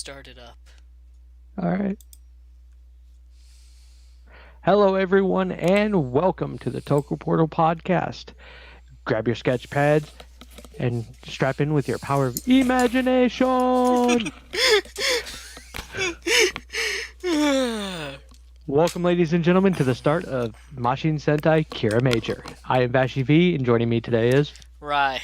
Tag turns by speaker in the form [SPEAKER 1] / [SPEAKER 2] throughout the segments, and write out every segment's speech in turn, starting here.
[SPEAKER 1] Start it up.
[SPEAKER 2] All right. Hello, everyone, and welcome to the Toku Portal podcast. Grab your sketch pads and strap in with your power of imagination. Welcome, ladies and gentlemen, to the start of Mashin Sentai Kiramager. I am Vashi V, and joining me today is.
[SPEAKER 1] Right.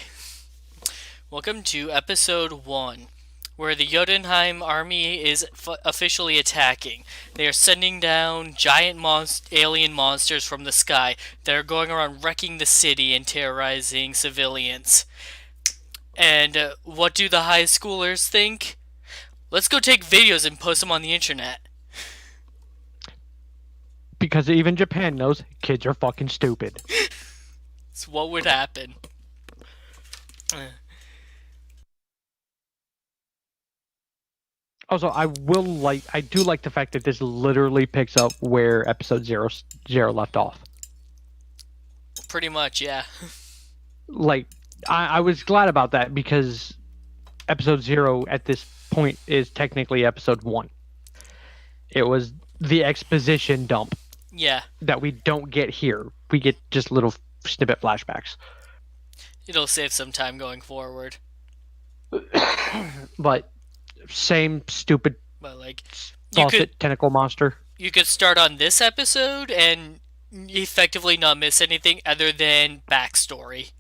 [SPEAKER 1] Welcome to episode 1, where the Jotunheim army is officially attacking. They are sending down giant alien monsters from the sky that are going around wrecking the city and terrorizing civilians. And what do the high schoolers think? Let's go take videos and post them on the internet.
[SPEAKER 2] Because even Japan knows kids are fucking stupid.
[SPEAKER 1] It's what would happen.
[SPEAKER 2] Also, I do like the fact that this literally picks up where episode zero left off.
[SPEAKER 1] Pretty much, yeah.
[SPEAKER 2] Like, I was glad about that because episode 0 at this point is technically episode 1. It was the exposition dump
[SPEAKER 1] Yeah.
[SPEAKER 2] that we don't get here. We get just little snippet flashbacks.
[SPEAKER 1] It'll save some time going forward.
[SPEAKER 2] But same stupid
[SPEAKER 1] But like
[SPEAKER 2] faucet tentacle monster.
[SPEAKER 1] you could start on this episode and effectively not miss anything other than backstory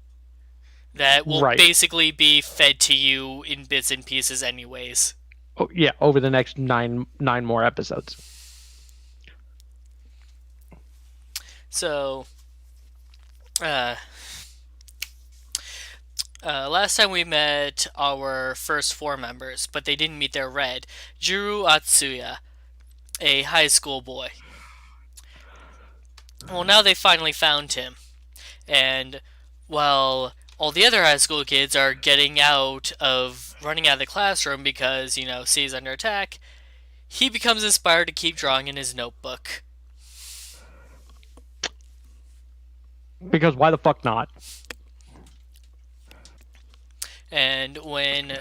[SPEAKER 1] that will
[SPEAKER 2] Right.
[SPEAKER 1] basically be fed to you in bits and pieces anyways.
[SPEAKER 2] Oh, yeah, over the next nine more episodes.
[SPEAKER 1] So last time we met our first 4 members, but they didn't meet their red. Jiro Atsuya, a high school boy. Well, now they finally found him. And while all the other high school kids are running out of the classroom because, C is under attack, he becomes inspired to keep drawing in his notebook.
[SPEAKER 2] Because why the fuck not?
[SPEAKER 1] And when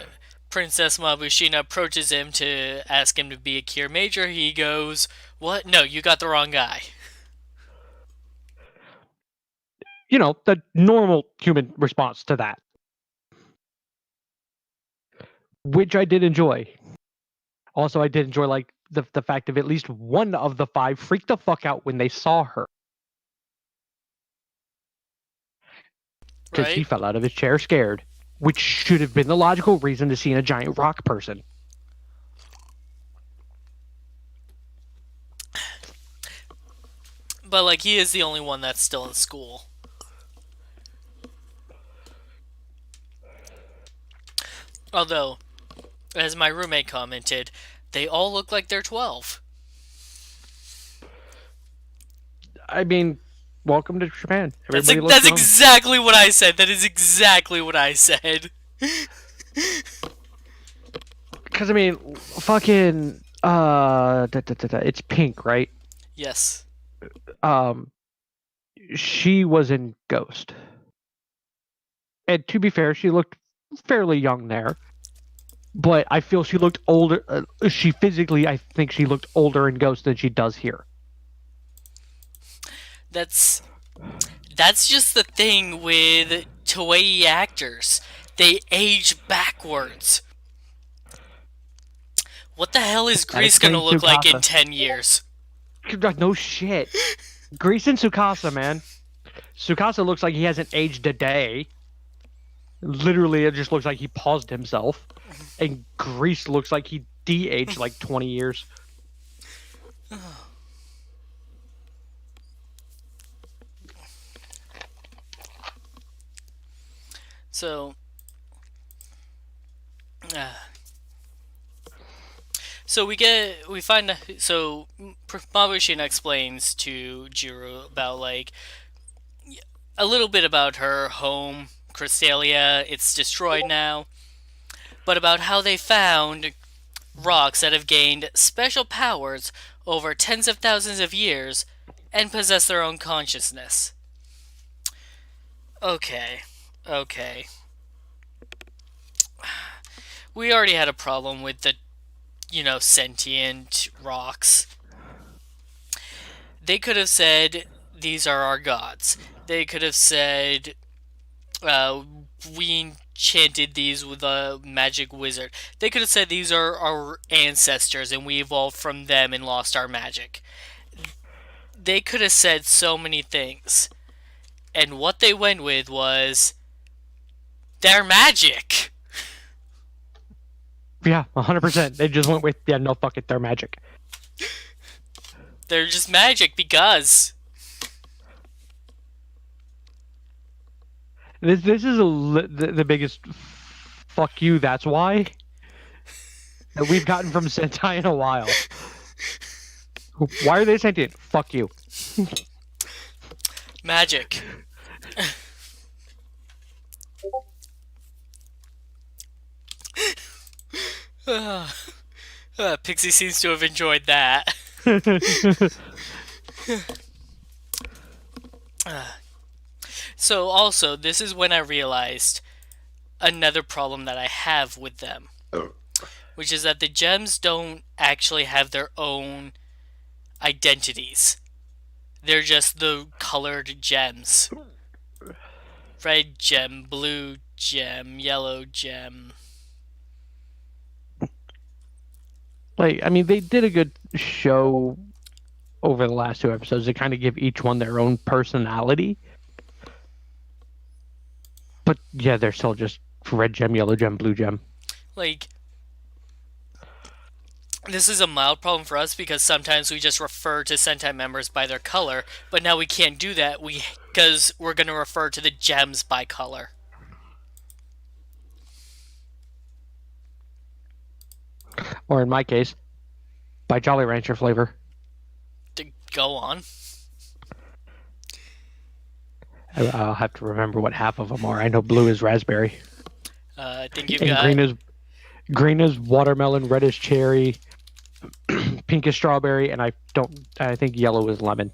[SPEAKER 1] Princess Mabushina approaches him to ask him to be a Kiramager, he goes, "What? No, you got the wrong guy."
[SPEAKER 2] You know, the normal human response to that. Which I did enjoy. Also, I did enjoy like the fact of at least one of the 5 freaked the fuck out when they saw her. Because he
[SPEAKER 1] Right?
[SPEAKER 2] fell out of his chair scared, which should have been the logical reason to see in a giant rock person.
[SPEAKER 1] But, like, he is the only one that's still in school. Although, as my roommate commented, they all look like they're 12.
[SPEAKER 2] I mean, welcome to Japan.
[SPEAKER 1] That's,
[SPEAKER 2] Everybody looks
[SPEAKER 1] that's
[SPEAKER 2] young.
[SPEAKER 1] exactly what I said. That is exactly what I said.
[SPEAKER 2] Because, I mean, fucking, it's Pink, right?
[SPEAKER 1] Yes.
[SPEAKER 2] She was in Ghost. And to be fair, she looked fairly young there. But I feel she looked older. I think she looked older in Ghost than she does here.
[SPEAKER 1] That's just the thing with Toei actors. They age backwards. What the hell is Grease gonna look like in 10 years?
[SPEAKER 2] No shit. Grease and Tsukasa, man. Tsukasa looks like he hasn't aged a day. Literally, it just looks like he paused himself. And Grease looks like he de-aged like 20 years.
[SPEAKER 1] So, Mabushina explains to Jiro about like a little bit about her home, Crystalia. It's destroyed now, but about how they found rocks that have gained special powers over tens of thousands of years and possess their own consciousness. Okay, okay. We already had a problem with the sentient rocks. They could have said, these are our gods. They could have said, we enchanted these with a magic wizard. They could have said, these are our ancestors and we evolved from them and lost our magic. They could have said so many things. And what they went with was, they're magic.
[SPEAKER 2] Yeah, 100%. They just went with, yeah, no, fuck it, they're magic.
[SPEAKER 1] They're just magic because.
[SPEAKER 2] This is the biggest fuck you, that's why that we've gotten from Sentai in a while. Why are they sentient? Fuck you.
[SPEAKER 1] Magic. Pixie seems to have enjoyed that. So also, this is when I realized another problem that I have with them. Which is that the gems don't actually have their own identities. They're just the colored gems. Red gem, blue gem, yellow gem.
[SPEAKER 2] Like, I mean, they did a good show over the last 2 episodes to kind of give each one their own personality. But yeah, they're still just red gem, yellow gem, blue gem.
[SPEAKER 1] Like, this is a mild problem for us because sometimes we just refer to Sentai members by their color, but now we can't do that because we're going to refer to the gems by color.
[SPEAKER 2] Or in my case, by Jolly Rancher flavor.
[SPEAKER 1] To go on.
[SPEAKER 2] I'll have to remember what half of them are. I know blue is raspberry.
[SPEAKER 1] I think you've
[SPEAKER 2] and
[SPEAKER 1] got...
[SPEAKER 2] green is watermelon, red is cherry, pink is strawberry, and I think yellow is lemon.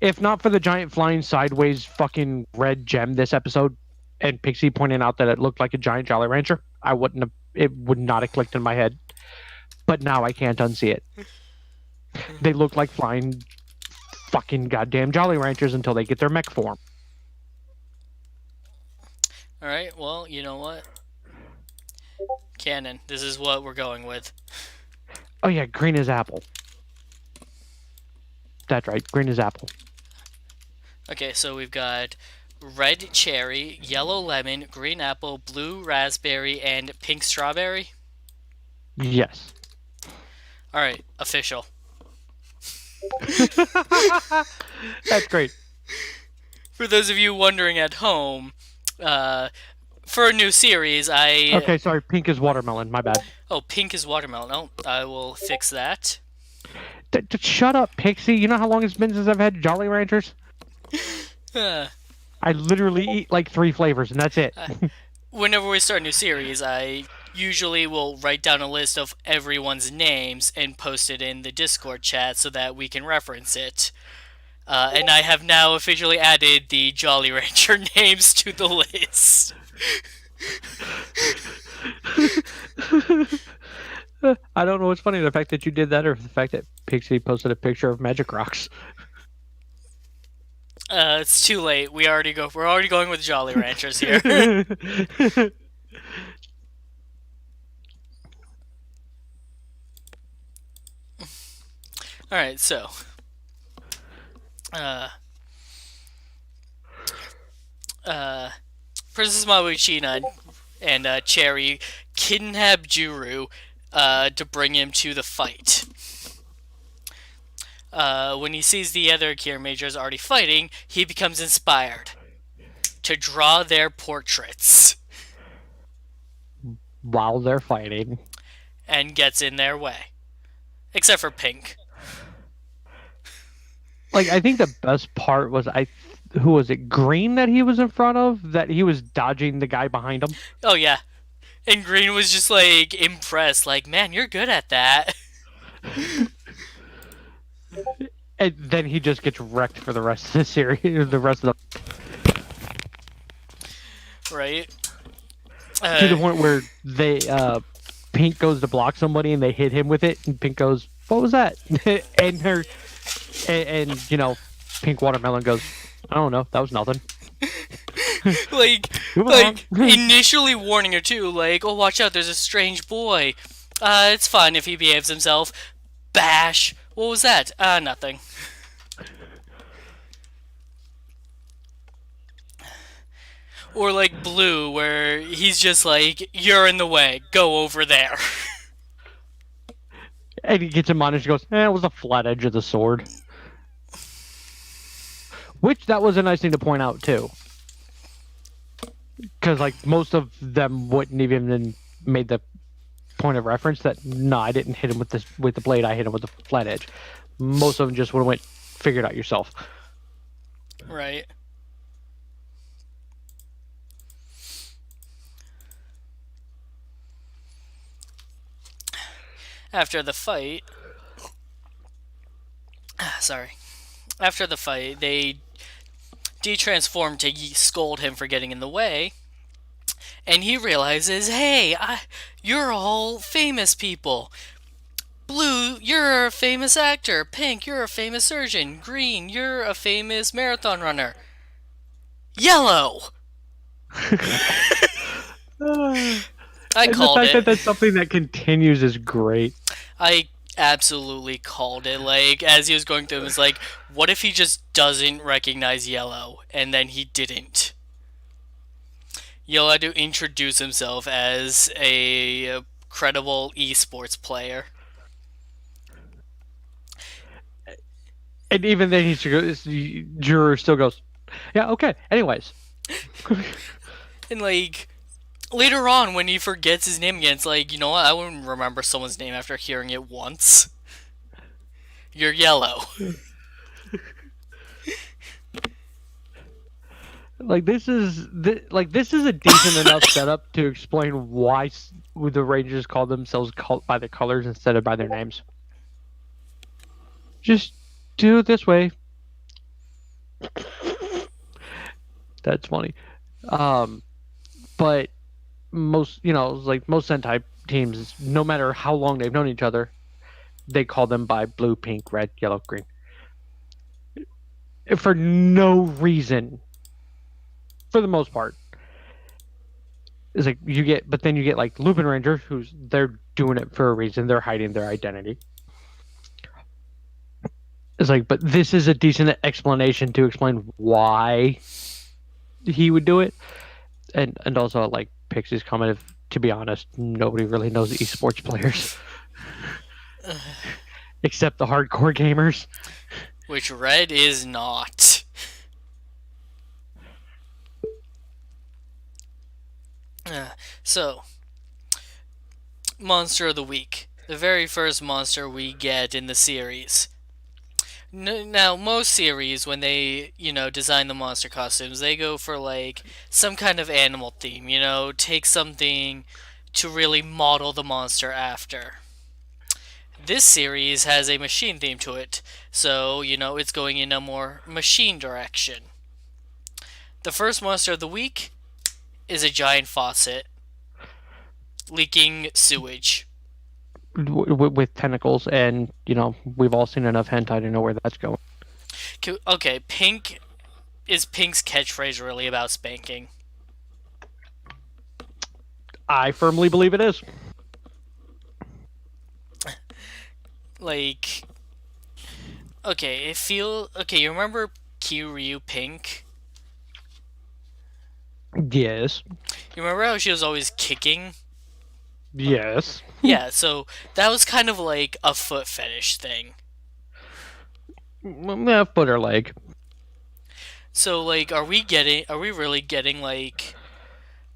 [SPEAKER 2] If not for the giant flying sideways fucking red gem this episode, and Pixie pointing out that it looked like a giant Jolly Rancher, it would not have clicked in my head. But now I can't unsee it. They look like flying fucking goddamn Jolly Ranchers until they get their mech form.
[SPEAKER 1] Alright, well, you know what? Canon, this is what we're going with.
[SPEAKER 2] Oh yeah, green is apple. That's right, green is apple.
[SPEAKER 1] Okay, so we've got red cherry, yellow lemon, green apple, blue raspberry, and pink strawberry?
[SPEAKER 2] Yes.
[SPEAKER 1] Alright, official.
[SPEAKER 2] That's great.
[SPEAKER 1] For those of you wondering at home, for a new series,
[SPEAKER 2] Okay, sorry, pink is watermelon, my bad.
[SPEAKER 1] Oh, pink is watermelon. Oh, I will fix that.
[SPEAKER 2] Shut up, Pixie. You know how long it's been since I've had Jolly Ranchers? I literally eat like 3 flavors, and that's it.
[SPEAKER 1] Whenever we start a new series, I usually will write down a list of everyone's names and post it in the Discord chat so that we can reference it. And I have now officially added the Jolly Rancher names to the list.
[SPEAKER 2] I don't know what's funny, the fact that you did that or the fact that Pixie posted a picture of Magic Rocks.
[SPEAKER 1] It's too late. We're already going with Jolly Ranchers here. Alright, so Princess Mabuchina and Cherry kidnap Juru to bring him to the fight. When he sees the other Kiramagers already fighting, he becomes inspired to draw their portraits.
[SPEAKER 2] While they're fighting.
[SPEAKER 1] And gets in their way. Except for Pink.
[SPEAKER 2] Like, I think the best part was, who was it, Green that he was in front of? That he was dodging the guy behind him?
[SPEAKER 1] Oh, yeah. And Green was just, like, impressed. Like, man, you're good at that.
[SPEAKER 2] And then he just gets wrecked for the rest of the series, the rest of the...
[SPEAKER 1] Right.
[SPEAKER 2] To
[SPEAKER 1] Uh,
[SPEAKER 2] the point where they Pink goes to block somebody and they hit him with it, and Pink goes, "What was that?" and her and Pink Watermelon goes, "I don't know. That was nothing."
[SPEAKER 1] like,
[SPEAKER 2] Moving on.
[SPEAKER 1] like initially warning her too, like, oh, watch out, there's a strange boy. It's fine if he behaves himself. Bash. What was that? Nothing. Or like Blue, where he's just like, you're in the way, go over there.
[SPEAKER 2] And he gets him on and she goes, it was the flat edge of the sword. Which that was a nice thing to point out too. Because like most of them wouldn't even made the point of reference that no, I didn't hit him with the blade, I hit him with the flat edge. Most of them just would have went figure it out yourself.
[SPEAKER 1] Right. After the fight, sorry. After the fight, they de-transform to scold him for getting in the way, and he realizes, hey, you're all famous people. Blue, you're a famous actor. Pink, you're a famous surgeon. Green, you're a famous marathon runner. Yellow! I
[SPEAKER 2] And the
[SPEAKER 1] called
[SPEAKER 2] fact that
[SPEAKER 1] it.
[SPEAKER 2] that's something that continues is great.
[SPEAKER 1] I absolutely called it. Like, as he was going through, it was like, what if he just doesn't recognize Yellow? And then he didn't. Yellow had to introduce himself as a credible esports player.
[SPEAKER 2] And even then, Juror still goes, yeah, okay. Anyways.
[SPEAKER 1] And, like, later on, when he forgets his name again, it's like, you know what? I wouldn't remember someone's name after hearing it once. You're Yellow.
[SPEAKER 2] This is a decent enough setup to explain why the Rangers call themselves by their colors instead of by their names. Just do it this way. That's funny. But most most Sentai teams, no matter how long they've known each other, they call them by blue, pink, red, yellow, green. For no reason. For the most part. It's like but then you get like Lupin Ranger, they're doing it for a reason. They're hiding their identity. It's like, but this is a decent explanation to explain why he would do it. And also like Pixie's comment of, to be honest, nobody really knows esports players. Except the hardcore gamers.
[SPEAKER 1] Which Red is not. So, Monster of the Week. The very first monster we get in the series. Now, most series, when they, design the monster costumes, they go for, like, some kind of animal theme, take something to really model the monster after. This series has a machine theme to it, so, it's going in a more machine direction. The first monster of the week is a giant faucet leaking sewage.
[SPEAKER 2] With tentacles, and we've all seen enough hentai to know where that's going.
[SPEAKER 1] Okay, Pink's catchphrase really about spanking?
[SPEAKER 2] I firmly believe it is.
[SPEAKER 1] Like, okay, you remember Kiryu Pink?
[SPEAKER 2] Yes.
[SPEAKER 1] You remember how she was always kicking?
[SPEAKER 2] Yes.
[SPEAKER 1] Yeah, so that was kind of like a foot fetish thing.
[SPEAKER 2] Yeah, foot or leg.
[SPEAKER 1] So, like, are we really getting like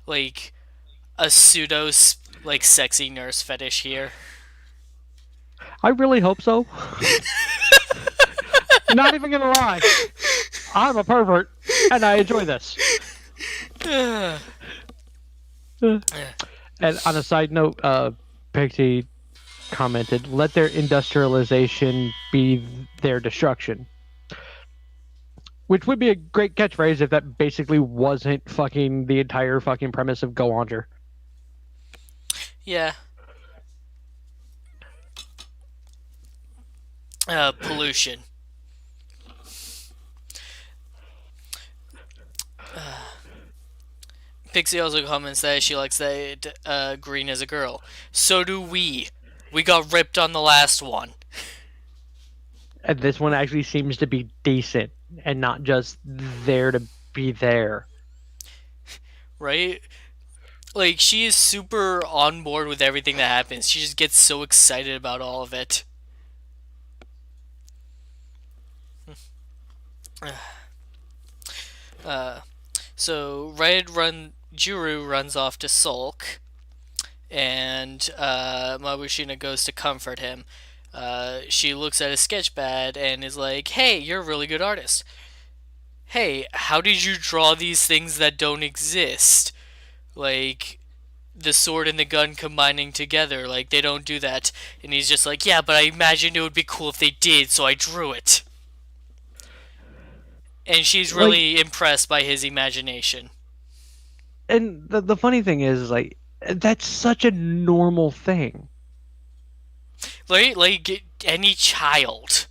[SPEAKER 1] a pseudo like sexy nurse fetish here?
[SPEAKER 2] I really hope so. Not even gonna lie, I'm a pervert and I enjoy this. And on a side note, Pixie commented, "Let their industrialization be their destruction." Which would be a great catchphrase if that basically wasn't fucking the entire fucking premise of Go Onger.
[SPEAKER 1] Yeah. Pollution. Pixie also comments that she likes that Green is a girl. So do we. We got ripped on the last one.
[SPEAKER 2] And this one actually seems to be decent and not just there to be there.
[SPEAKER 1] Right? Like, she is super on board with everything that happens. She just gets so excited about all of it. Uh, so Juru runs off to sulk, and Mabushina goes to comfort him. She looks at his sketch pad and is like, "Hey, you're a really good artist. Hey, how did you draw these things that don't exist? Like the sword and the gun combining together. Like they don't do that." And he's just like, "Yeah, but I imagined it would be cool if they did, so I drew it." And she's
[SPEAKER 2] Like,
[SPEAKER 1] really impressed by his imagination.
[SPEAKER 2] and the funny thing is, like, that's such a normal thing.
[SPEAKER 1] Like any child.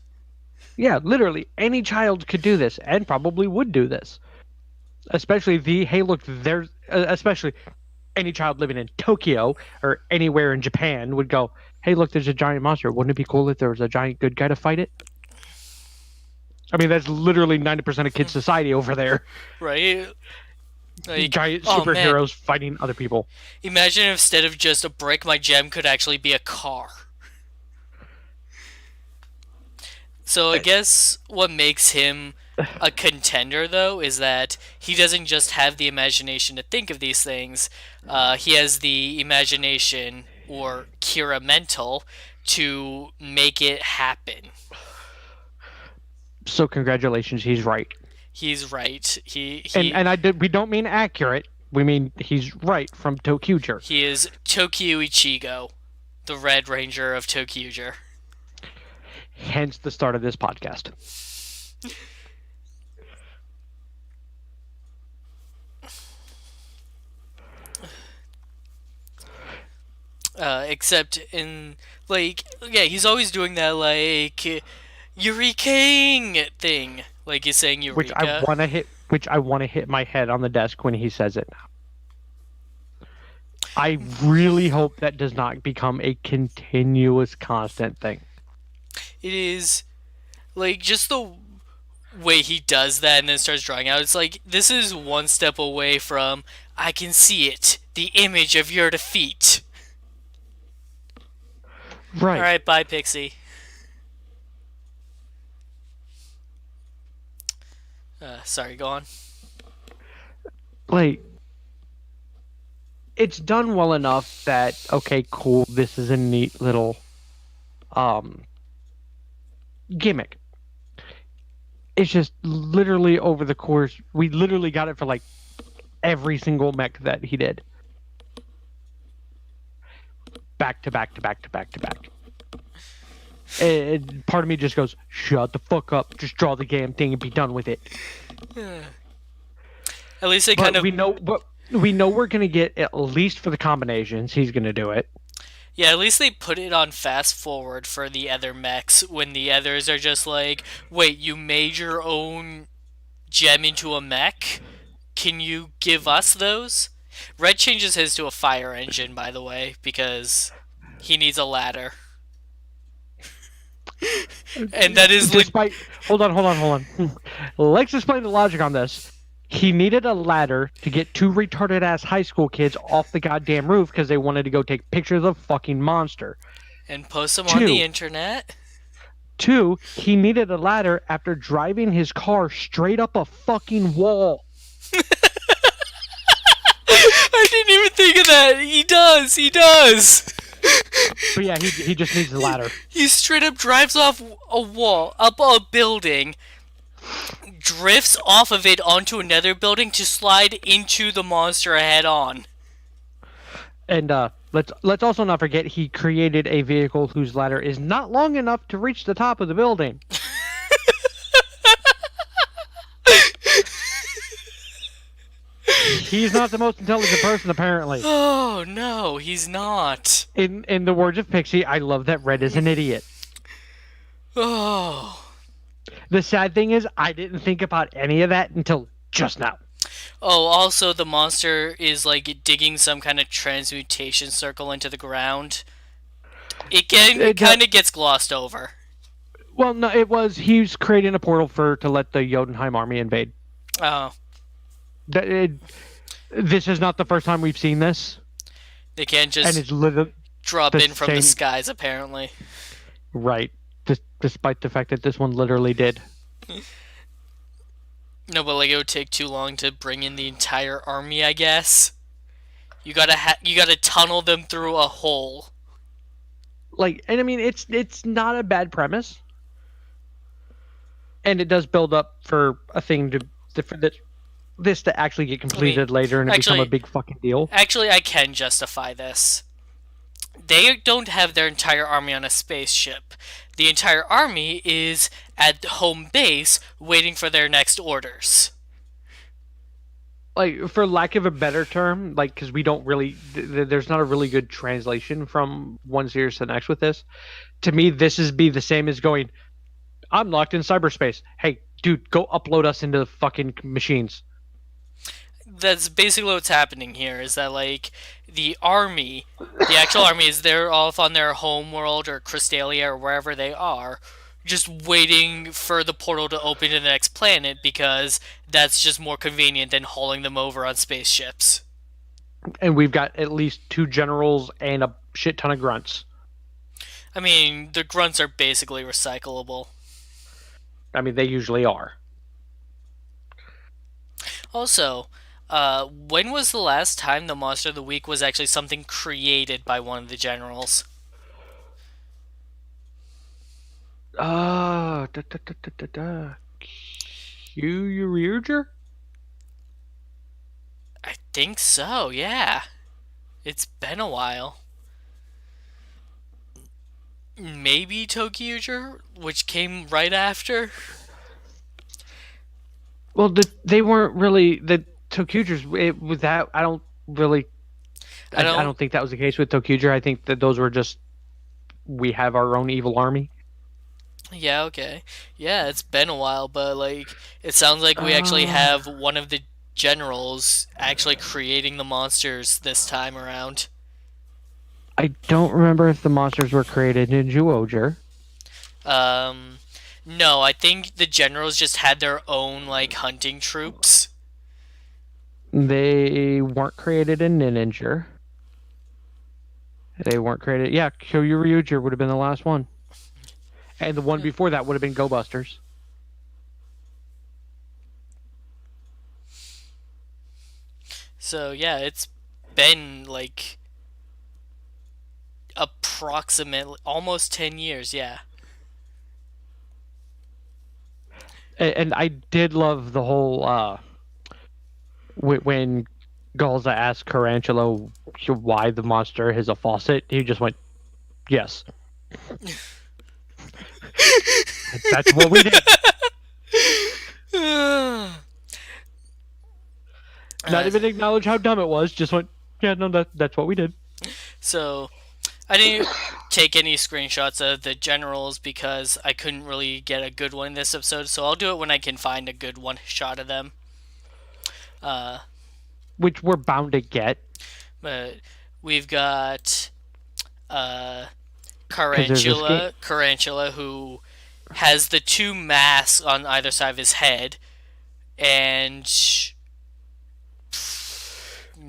[SPEAKER 2] Yeah, literally, any child could do this and probably would do this. Especially hey, look, there's, especially any child living in Tokyo or anywhere in Japan would go, hey, look, there's a giant monster. Wouldn't it be cool if there was a giant good guy to fight it? I mean, that's literally 90% of kid society over there.
[SPEAKER 1] Right? Like,
[SPEAKER 2] Giant
[SPEAKER 1] oh man,
[SPEAKER 2] superheroes fighting other people.
[SPEAKER 1] imagine if instead of just a brick, my gem could actually be a car. So I guess what makes him a contender, though, is that he doesn't just have the imagination to think of these things. He has the imagination, or Kira mental, to make it happen.
[SPEAKER 2] So congratulations, he's right.
[SPEAKER 1] He's right.
[SPEAKER 2] We don't mean accurate. We mean he's right from Tokuger.
[SPEAKER 1] He is Tokyo Ichigo, the Red Ranger of Tokuger.
[SPEAKER 2] Hence the start of this podcast.
[SPEAKER 1] Except in, like, yeah, he's always doing that, like, Eureka thing. Like he's saying Eureka.
[SPEAKER 2] Which I want to hit my head on the desk when he says it. I really hope that does not become a continuous, constant thing.
[SPEAKER 1] It is, like, just the way he does that and then starts drawing out. It's like, this is one step away from, I can see it, the image of your defeat.
[SPEAKER 2] Right.
[SPEAKER 1] Alright, bye, Pixie. Sorry, go on.
[SPEAKER 2] Like, it's done well enough that, okay, cool, this is a neat little gimmick. It's just literally over the course, we literally got it for like every single mech that he did. Back to back to back to back to back. And part of me just goes, shut the fuck up, just draw the damn thing and be done with it.
[SPEAKER 1] At least they kind of...
[SPEAKER 2] we know we're going to get, at least for the combinations, he's going to do it.
[SPEAKER 1] Yeah, at least they put it on fast forward for the other mechs when the others are just like, wait, you made your own gem into a mech? Can you give us those? Red changes his to a fire engine, by the way, because he needs a ladder. And that is...
[SPEAKER 2] Hold on. Let's explain the logic on this. He needed a ladder to get two retarded-ass high school kids off the goddamn roof because they wanted to go take pictures of the fucking monster.
[SPEAKER 1] And post them on the internet.
[SPEAKER 2] 2, he needed a ladder after driving his car straight up a fucking wall.
[SPEAKER 1] I didn't even think of that. He does.
[SPEAKER 2] But yeah, he just needs a ladder.
[SPEAKER 1] He straight up drives off a wall, up a building, drifts off of it onto another building to slide into the monster head on.
[SPEAKER 2] And let's also not forget he created a vehicle whose ladder is not long enough to reach the top of the building. He's not the most intelligent person, apparently.
[SPEAKER 1] Oh no, he's not.
[SPEAKER 2] In the words of Pixie, I love that Red is an idiot.
[SPEAKER 1] Oh.
[SPEAKER 2] The sad thing is, I didn't think about any of that until just now.
[SPEAKER 1] Oh, also the monster is like digging some kind of transmutation circle into the ground. It kind of gets glossed over.
[SPEAKER 2] Well, no, it was he's creating a portal to let the Jotunheim army invade.
[SPEAKER 1] Oh,
[SPEAKER 2] This is not the first time we've seen this,
[SPEAKER 1] they can't
[SPEAKER 2] and
[SPEAKER 1] just
[SPEAKER 2] it's literally
[SPEAKER 1] drop
[SPEAKER 2] the
[SPEAKER 1] in from the
[SPEAKER 2] same-
[SPEAKER 1] skies, apparently.
[SPEAKER 2] right. Despite the fact that this one literally did.
[SPEAKER 1] No, but like it would take too long to bring in the entire army, I guess. You gotta tunnel them through a hole.
[SPEAKER 2] And I mean, it's not a bad premise, and it does build up for a thing for this to actually get completed later and it become a big fucking deal.
[SPEAKER 1] Actually, I can justify this. They don't have their entire army on a spaceship. The entire army is at home base waiting for their next orders.
[SPEAKER 2] Like, for lack of a better term, like, because we don't really, there's not a really good translation from one series to the next with this. To me, this is be the same as going, I'm locked in cyberspace. Hey, dude, go upload us into the fucking machines.
[SPEAKER 1] That's basically what's happening here, is that, like, the actual army is they're off on their home world or Crystalia or wherever they are, just waiting for the portal to open to the next planet because that's just more convenient than hauling them over on spaceships.
[SPEAKER 2] And we've got at least 2 generals and a shit ton of grunts.
[SPEAKER 1] I mean, the grunts are basically recyclable.
[SPEAKER 2] I mean, they usually are.
[SPEAKER 1] Also, when was the last time the Monster of the Week was actually something created by one of the generals?
[SPEAKER 2] Kiramager?
[SPEAKER 1] I think so, yeah. It's been a while. Maybe Tokuger, which came right after?
[SPEAKER 2] Well, they weren't really the Tokugers. With that, I don't really. I don't think that was the case with Tokuger. I think that those were just we have our own evil army.
[SPEAKER 1] Yeah, okay. Yeah, it's been a while, but like it sounds like we actually have one of the generals actually creating the monsters this time around.
[SPEAKER 2] I don't remember if the monsters were created in Zyuohger.
[SPEAKER 1] No, I think the generals just had their own like hunting troops.
[SPEAKER 2] They weren't created in Ninja. They weren't created. Yeah, Kyoryuger would have been the last one. And the one before that would have been Go Busters.
[SPEAKER 1] So yeah, it's been like approximately almost 10 years, yeah.
[SPEAKER 2] And I did love the whole when Galza asked Carantula why the monster is a faucet, he just went, "Yes." That's what we did. Not even acknowledge how dumb it was. Just went, "Yeah, no, that's what we did."
[SPEAKER 1] So, I didn't take any screenshots of the generals because I couldn't really get a good one in this episode. So I'll do it when I can find a good one shot of them.
[SPEAKER 2] Which we're bound to get.
[SPEAKER 1] But we've got Carantula, who has the 2 masks on either side of his head, and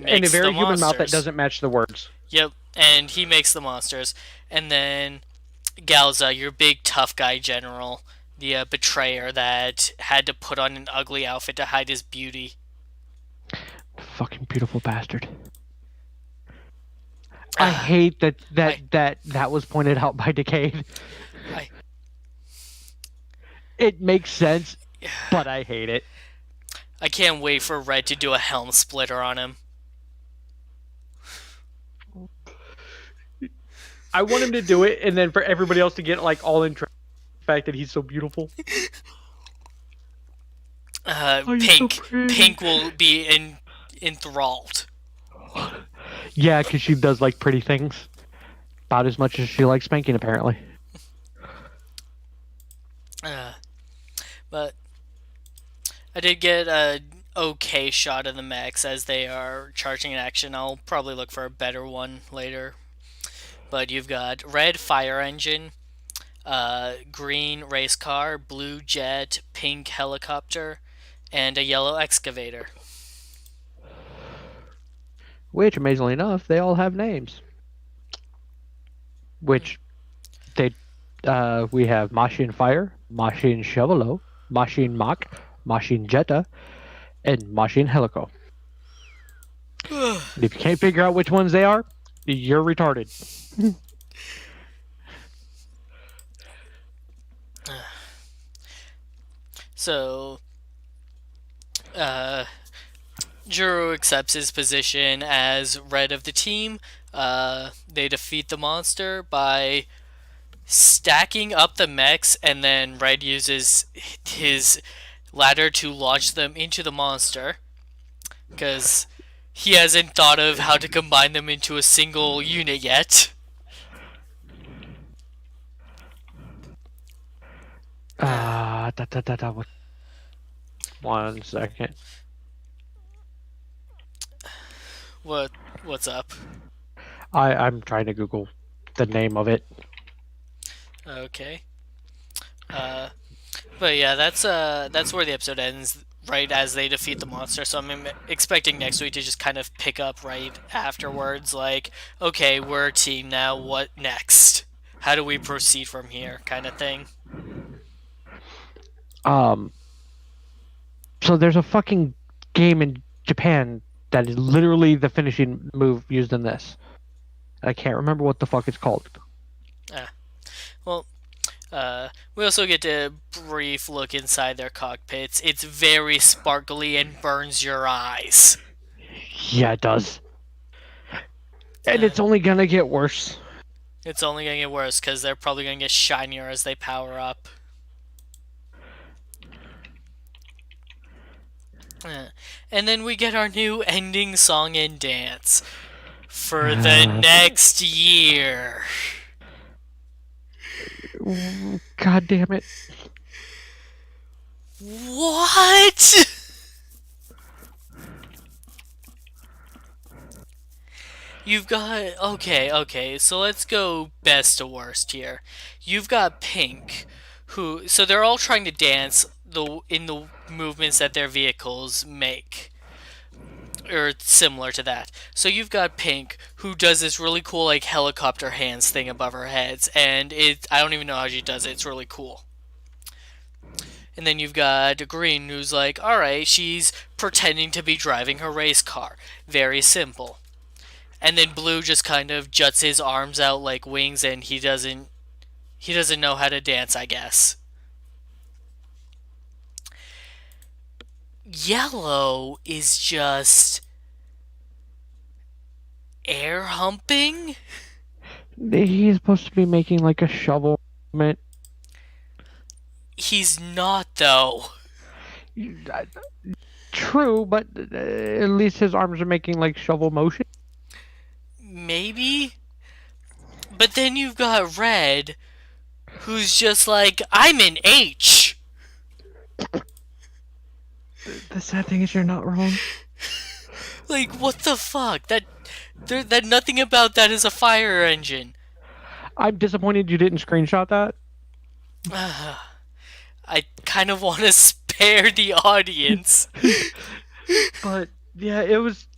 [SPEAKER 2] and a very human mouth that doesn't match the words.
[SPEAKER 1] Yep, and he makes the monsters. And then Galza, your big tough guy general, the betrayer that had to put on an ugly outfit to hide his beauty.
[SPEAKER 2] Fucking beautiful bastard. I hate that was pointed out by Decade. It makes sense, but I hate it.
[SPEAKER 1] I can't wait for Red to do a helm splitter on him.
[SPEAKER 2] I want him to do it, and then for everybody else to get like all in the fact that he's so beautiful.
[SPEAKER 1] Pink will be enthralled.
[SPEAKER 2] Yeah, because she does like pretty things about as much as she likes spanking, apparently.
[SPEAKER 1] Uh, but I did get a okay shot of the mechs as they are charging in action. I'll probably look for a better one later. But you've got red fire engine, green race car, blue jet, pink helicopter, and a yellow excavator.
[SPEAKER 2] Which, amazingly enough, they all have names. Which they we have Machine Fire, Machine Chevalo, Machine Mach, Machine Jetta, and Machine Helico. And if you can't figure out which ones they are, you're retarded.
[SPEAKER 1] So, Juro accepts his position as red of the team. They defeat the monster by stacking up the mechs, and then Red uses his ladder to launch them into the monster because he hasn't thought of how to combine them into a single unit yet.
[SPEAKER 2] One second.
[SPEAKER 1] What's up?
[SPEAKER 2] I'm trying to Google the name of it.
[SPEAKER 1] Okay. But yeah, that's where the episode ends, right as they defeat the monster. So I'm expecting next week to just kind of pick up right afterwards. Like, okay, we're a team now. What next? How do we proceed from here? Kind of thing.
[SPEAKER 2] So there's a fucking game in Japan that is literally the finishing move used in this. I can't remember what the fuck it's called.
[SPEAKER 1] Well, we also get a brief look inside their cockpits. It's very sparkly and burns your eyes.
[SPEAKER 2] Yeah, it does. And it's only gonna get worse.
[SPEAKER 1] It's only going to get worse because they're probably going to get shinier as they power up. And then we get our new ending song and dance for the next year.
[SPEAKER 2] God damn it.
[SPEAKER 1] What? You've got... Okay, so let's go best to worst here. You've got Pink, who... So they're all trying to dance in the movements that their vehicles make. Or similar to that. So you've got Pink, who does this really cool, like, helicopter hands thing above her heads, and I don't even know how she does it, it's really cool. And then you've got Green, who's like, alright, she's pretending to be driving her race car. Very simple. And then Blue just kind of juts his arms out like wings, and he doesn't know how to dance, I guess. Yellow is just air humping.
[SPEAKER 2] He's supposed to be making like a shovel movement.
[SPEAKER 1] He's not, though.
[SPEAKER 2] True, but at least his arms are making like shovel motion.
[SPEAKER 1] Maybe. But then you've got Red, who's just like, I'm an H.
[SPEAKER 2] The sad thing is you're not wrong.
[SPEAKER 1] Like, what the fuck? That nothing about that is a fire engine.
[SPEAKER 2] I'm disappointed you didn't screenshot that.
[SPEAKER 1] I kind of want to spare the audience.
[SPEAKER 2] But yeah, it was...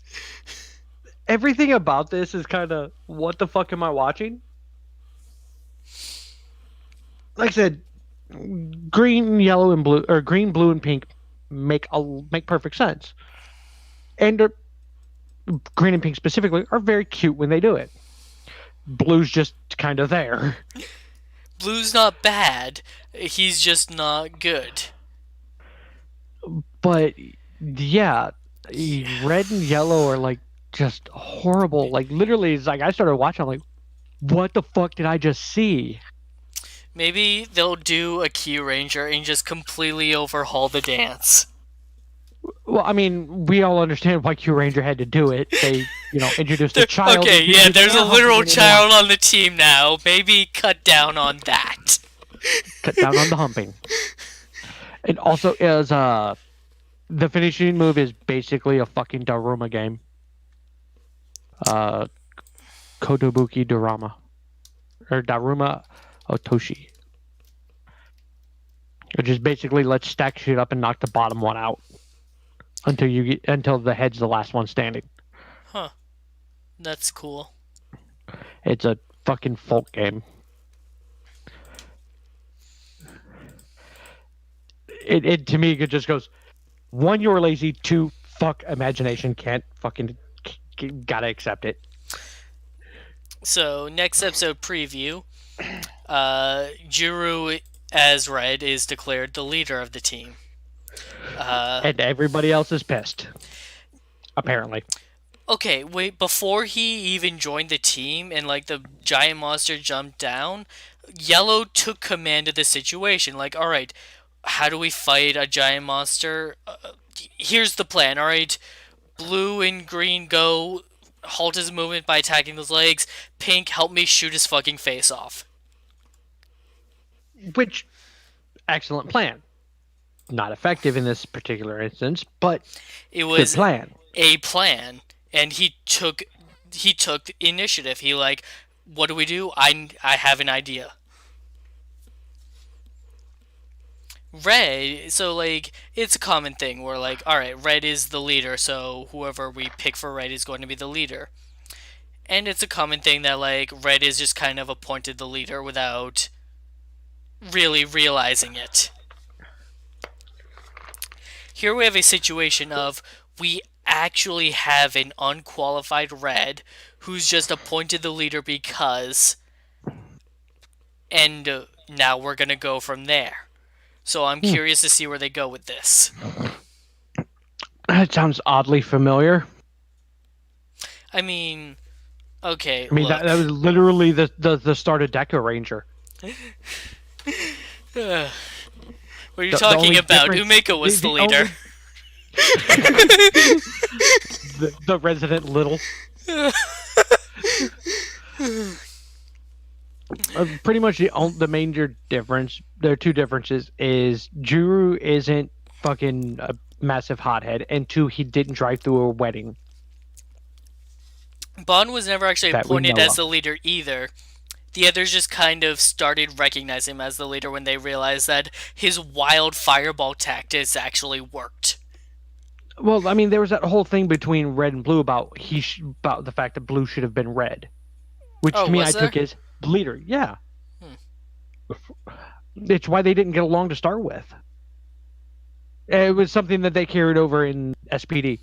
[SPEAKER 2] Everything about this is kind of, what the fuck am I watching? Like I said, green, yellow, and blue, or green, blue, and pink make perfect sense. And green and pink specifically are very cute when they do it. Blue's just kind of there.
[SPEAKER 1] Blue's not bad. He's just not good.
[SPEAKER 2] But yeah, red and yellow are like just horrible. Like literally, it's like I started watching. I'm like, what the fuck did I just see?
[SPEAKER 1] Maybe they'll do a Key Ranger and just completely overhaul the dance.
[SPEAKER 2] Well, I mean, we all understand why Q Ranger had to do it. They, introduced a child
[SPEAKER 1] Okay,
[SPEAKER 2] and
[SPEAKER 1] yeah,
[SPEAKER 2] people
[SPEAKER 1] there's a
[SPEAKER 2] aren't humping
[SPEAKER 1] literal
[SPEAKER 2] anymore.
[SPEAKER 1] child on the team now. Maybe cut down on that.
[SPEAKER 2] Cut down on the humping. It also is the finishing move is basically a fucking Daruma game. Uh, Kotobuki Dorama or Daruma Otoshi, which is basically let's stack shit up and knock the bottom one out until the head's the last one standing.
[SPEAKER 1] Huh. That's cool.
[SPEAKER 2] It's a fucking folk game. It to me it just goes, one, you're lazy, two, fuck imagination, can't fucking gotta accept it.
[SPEAKER 1] So, next episode preview. Juru as Red is declared the leader of the team.
[SPEAKER 2] And everybody else is pissed. Apparently.
[SPEAKER 1] Okay, wait, before he even joined the team and like the giant monster jumped down, Yellow took command of the situation. Like, alright, how do we fight a giant monster? Here's the plan, alright? Blue and green go halt his movement by attacking his legs. Pink, help me shoot his fucking face off.
[SPEAKER 2] Which, excellent plan. Not effective in this particular instance, but
[SPEAKER 1] It was
[SPEAKER 2] good plan.
[SPEAKER 1] a plan, and he took the initiative. He like, what do we do? I have an idea. Red, so like it's a common thing where like, all right, Red is the leader, so whoever we pick for Red is going to be the leader. And it's a common thing that like Red is just kind of appointed the leader without really realizing it. Here we have a situation of we actually have an unqualified Red who's just appointed the leader because, and now we're gonna go from there. So I'm curious to see where they go with this.
[SPEAKER 2] That sounds oddly familiar.
[SPEAKER 1] I mean, okay,
[SPEAKER 2] I mean,
[SPEAKER 1] look.
[SPEAKER 2] that was literally the start of Deca Ranger.
[SPEAKER 1] What are you
[SPEAKER 2] The
[SPEAKER 1] talking
[SPEAKER 2] only
[SPEAKER 1] about?
[SPEAKER 2] difference-
[SPEAKER 1] Umeko was the leader.
[SPEAKER 2] The resident little. Pretty much the major difference. There are two differences: is Juru isn't fucking a massive hothead, and two, he didn't drive through a wedding.
[SPEAKER 1] Bon was never actually
[SPEAKER 2] That we
[SPEAKER 1] appointed
[SPEAKER 2] know
[SPEAKER 1] as
[SPEAKER 2] of.
[SPEAKER 1] the leader either. The others just kind of started recognizing him as the leader when they realized that his wild fireball tactics actually worked.
[SPEAKER 2] Well, I mean, there was that whole thing between Red and Blue about about the fact that Blue should have been Red, which
[SPEAKER 1] Oh,
[SPEAKER 2] to me I
[SPEAKER 1] was
[SPEAKER 2] took
[SPEAKER 1] there?
[SPEAKER 2] as leader. Yeah, it's why they didn't get along to start with. It was something that they carried over in SPD.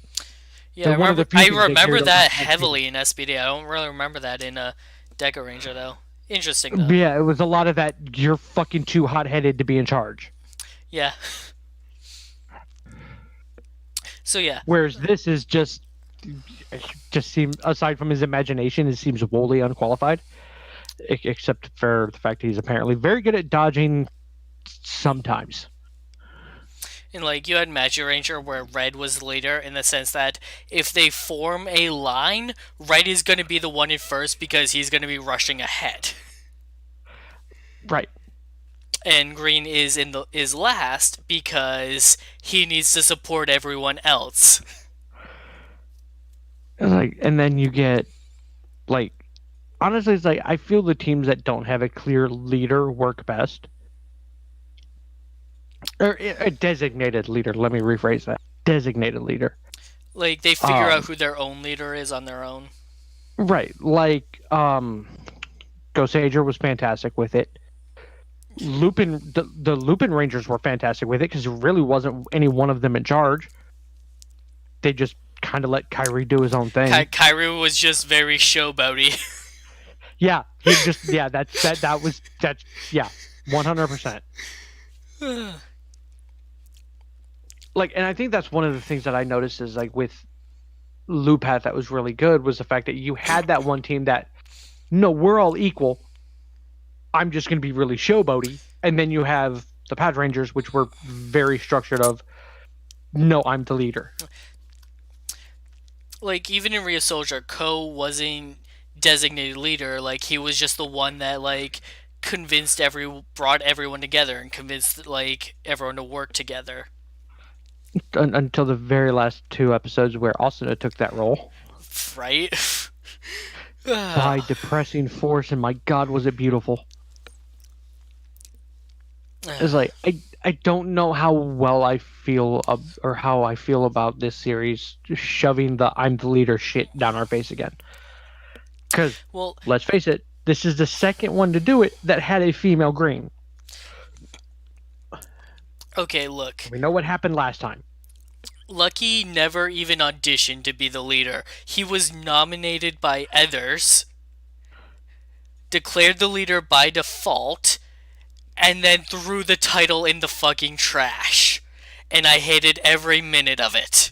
[SPEAKER 1] Yeah, I
[SPEAKER 2] One of the
[SPEAKER 1] remember,
[SPEAKER 2] few
[SPEAKER 1] I
[SPEAKER 2] things they
[SPEAKER 1] remember
[SPEAKER 2] carried over
[SPEAKER 1] that
[SPEAKER 2] from SPD.
[SPEAKER 1] heavily in SPD. I don't really remember that in Deca Ranger, though. Interesting, though.
[SPEAKER 2] Yeah, it was a lot of that. You're fucking too hot-headed to be in charge.
[SPEAKER 1] Yeah. So, yeah.
[SPEAKER 2] Whereas this is just seems, aside from his imagination, it seems wholly unqualified. Except for the fact he's apparently very good at dodging sometimes.
[SPEAKER 1] And, like, you had Magic Ranger where Red was the leader in the sense that if they form a line, Red is going to be the one in first because he's going to be rushing ahead.
[SPEAKER 2] Right.
[SPEAKER 1] And Green is last because he needs to support everyone else.
[SPEAKER 2] And then you get, like, honestly, it's like, I feel the teams that don't have a clear leader work best. Or a designated leader, let me rephrase that. Designated leader.
[SPEAKER 1] Like, they figure out who their own leader is on their own.
[SPEAKER 2] Right. Like, Ghost Ager was fantastic with it. The Lupin Rangers were fantastic with it because there really wasn't any one of them in charge. They just kind of let Kyrie do his own thing.
[SPEAKER 1] Kyrie was just very showboaty.
[SPEAKER 2] Yeah, he just that's 100%. Like, and I think that's one of the things that I noticed is like with Lupat that was really good was the fact that you had that one team that no, we're all equal. I'm just going to be really showboaty, and then you have the Pad Rangers, which were very structured of no, I'm the leader.
[SPEAKER 1] Like even in Rio Soldier, Ko wasn't designated leader. Like he was just the one that like brought everyone together and convinced like everyone to work together.
[SPEAKER 2] Until the very last two episodes where Asuna took that role
[SPEAKER 1] Right?
[SPEAKER 2] by depressing force, and my God, was it beautiful. It's like I don't know how well I feel or how I feel about this series just shoving the "I'm the leader" shit down our face again. Because
[SPEAKER 1] Well,
[SPEAKER 2] let's face it, this is the second one to do it that had a female green.
[SPEAKER 1] okay, look.
[SPEAKER 2] We know what happened last time.
[SPEAKER 1] Lucky never even auditioned to be the leader. He was nominated by others, declared the leader by default, and then threw the title in the fucking trash. And I hated every minute of it.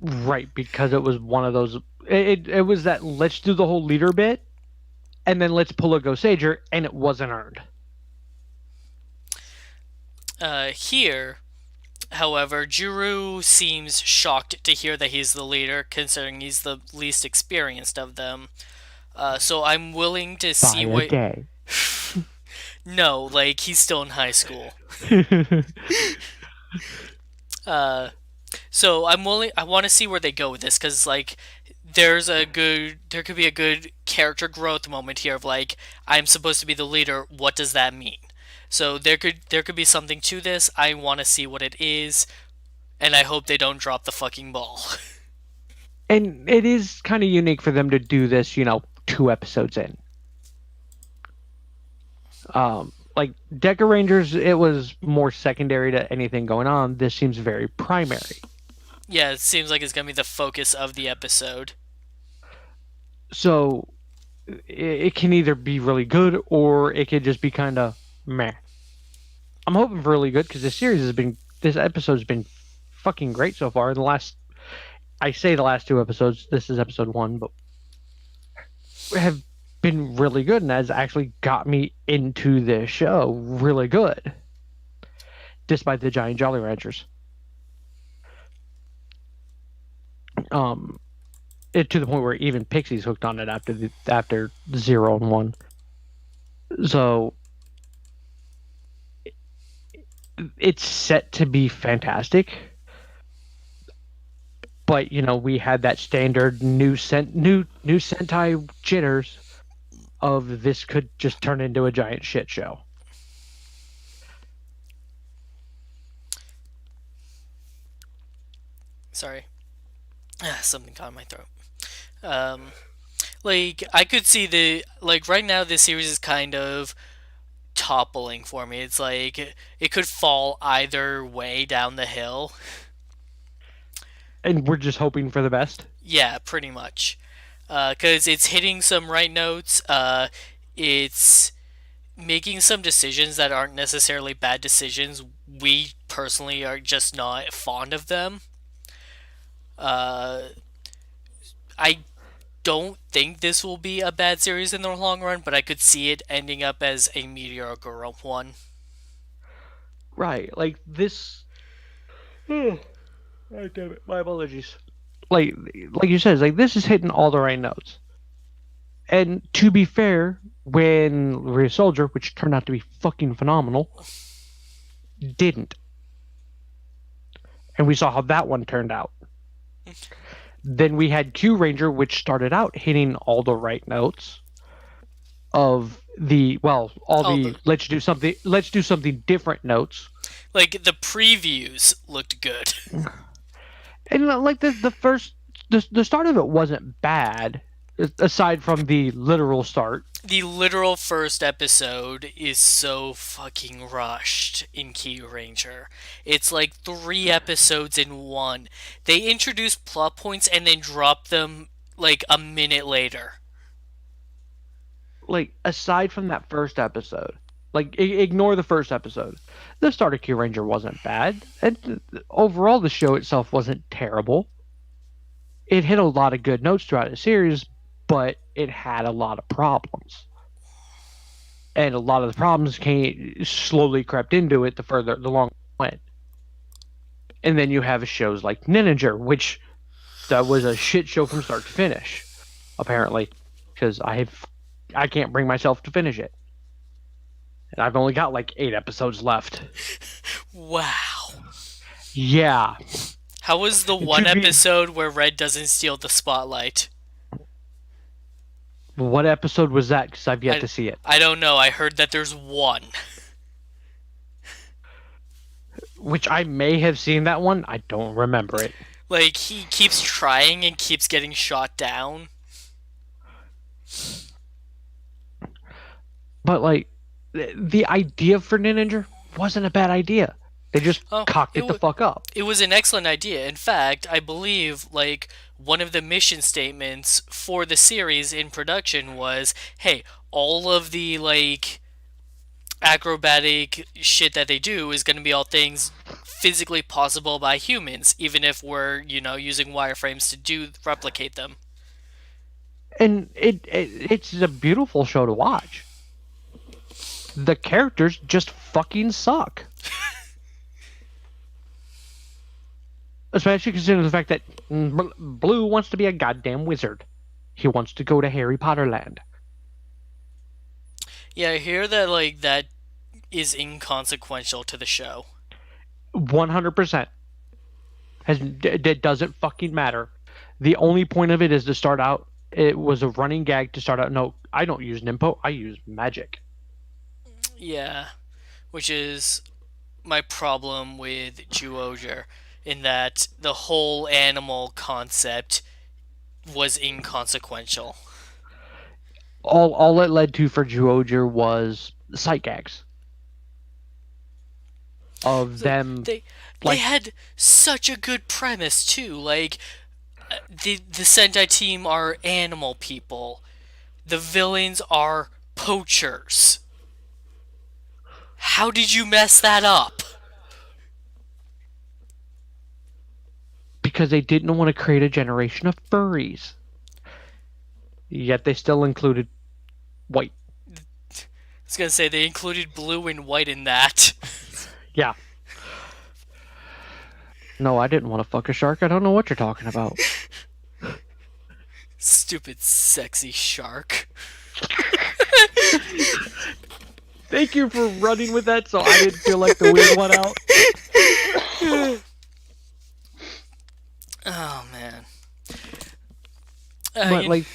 [SPEAKER 2] Right, because it was one of those. It was that let's do the whole leader bit, and then let's pull a Go Sager, and it wasn't earned.
[SPEAKER 1] Here, however, Juru seems shocked to hear that he's the leader, considering he's the least experienced of them. So I'm willing to
[SPEAKER 2] By
[SPEAKER 1] see
[SPEAKER 2] a
[SPEAKER 1] what.
[SPEAKER 2] day.
[SPEAKER 1] No, like he's still in high school. Uh, so I'm willing. I want to see where they go with this because like there could be a good character growth moment here of like I'm supposed to be the leader. What does that mean? So there could be something to this. I want to see what it is, and I hope they don't drop the fucking ball.
[SPEAKER 2] And it is kind of unique for them to do this, 2 episodes in. Like Deca Rangers, it was more secondary to anything going on. This seems very primary.
[SPEAKER 1] Yeah, it seems like it's gonna be the focus of the episode.
[SPEAKER 2] So it can either be really good or it could just be kind of meh. I'm hoping for really good because this episode's been fucking great so far. I say the last 2 episodes. This is episode 1, but have been really good and has actually got me into the show really good, despite the giant Jolly Ranchers. To the point where even Pixie's hooked on it after 0 and 1. So it's set to be fantastic. But we had that standard new Sentai jitters of this could just turn into a giant shit show.
[SPEAKER 1] Sorry, something caught in my throat. Um, like I could see the like right now this series is kind of toppling for me. It's like it could fall either way down the hill.
[SPEAKER 2] And we're just hoping for the best.
[SPEAKER 1] Yeah, pretty much. Because it's hitting some right notes. It's making some decisions that aren't necessarily bad decisions. We personally are just not fond of them. Uh, I don't think this will be a bad series in the long run, but I could see it ending up as a mediocre one.
[SPEAKER 2] Right, like this. Oh, damn it! My apologies. Like you said, it's like this is hitting all the right notes. And to be fair, when Rio Soldier, which turned out to be fucking phenomenal, didn't. And we saw how that one turned out. Then we had Q Ranger, which started out hitting all the right notes of let's do something different notes.
[SPEAKER 1] Like the previews looked good.
[SPEAKER 2] And like the start of it wasn't bad, aside from the literal start.
[SPEAKER 1] The literal first episode is so fucking rushed in Kiramager. It's like 3 episodes in one. They introduce plot points and then drop them like a minute later.
[SPEAKER 2] Like aside from that first episode, like ignore the first episode. The start of Q Ranger wasn't bad, and overall the show itself wasn't terrible. It hit a lot of good notes throughout the series, but it had a lot of problems. And a lot of the problems slowly crept into it the longer it went. And then you have shows like Ninja, which that was a shit show from start to finish, apparently, because I can't bring myself to finish it, and I've only got like 8 episodes left.
[SPEAKER 1] Wow.
[SPEAKER 2] Yeah.
[SPEAKER 1] How was the
[SPEAKER 2] And
[SPEAKER 1] one episode where Red doesn't steal the spotlight?
[SPEAKER 2] what episode was that? Because I've yet
[SPEAKER 1] I,
[SPEAKER 2] to see it.
[SPEAKER 1] I don't know. I heard that there's one.
[SPEAKER 2] Which I may have seen that one. I don't remember it.
[SPEAKER 1] Like, he keeps trying and keeps getting shot down.
[SPEAKER 2] But like, the idea for Ninja wasn't a bad idea. They just cocked it the fuck up.
[SPEAKER 1] It was an excellent idea. In fact, I believe, like, one of the mission statements for the series in production was, hey, all of the, like, acrobatic shit that they do is going to be all things physically possible by humans, even if we're, using wireframes to replicate them.
[SPEAKER 2] And it's a beautiful show to watch. The characters just fucking suck. Especially considering the fact that Blue wants to be a goddamn wizard. He wants to go to Harry Potter land.
[SPEAKER 1] Yeah, I hear that, like, that is inconsequential to the show.
[SPEAKER 2] 100%. It doesn't fucking matter. The only point of it is to start out. It was a running gag to start out. No, I don't use Nimpo. I use magic.
[SPEAKER 1] Yeah, which is my problem with Zyuohger, in that the whole animal concept was inconsequential.
[SPEAKER 2] All it led to for Zyuohger was sight gags of them.
[SPEAKER 1] They had such a good premise too. Like, the Sentai team are animal people. The villains are poachers. How did you mess that up?
[SPEAKER 2] Because they didn't want to create a generation of furries. Yet they still included white.
[SPEAKER 1] I was gonna say they included blue and white in that.
[SPEAKER 2] Yeah. No, I didn't want to fuck a shark. I don't know what you're talking about.
[SPEAKER 1] Stupid sexy shark.
[SPEAKER 2] Thank you for running with that so I didn't feel like the weird one out.
[SPEAKER 1] Oh, man.
[SPEAKER 2] But, like,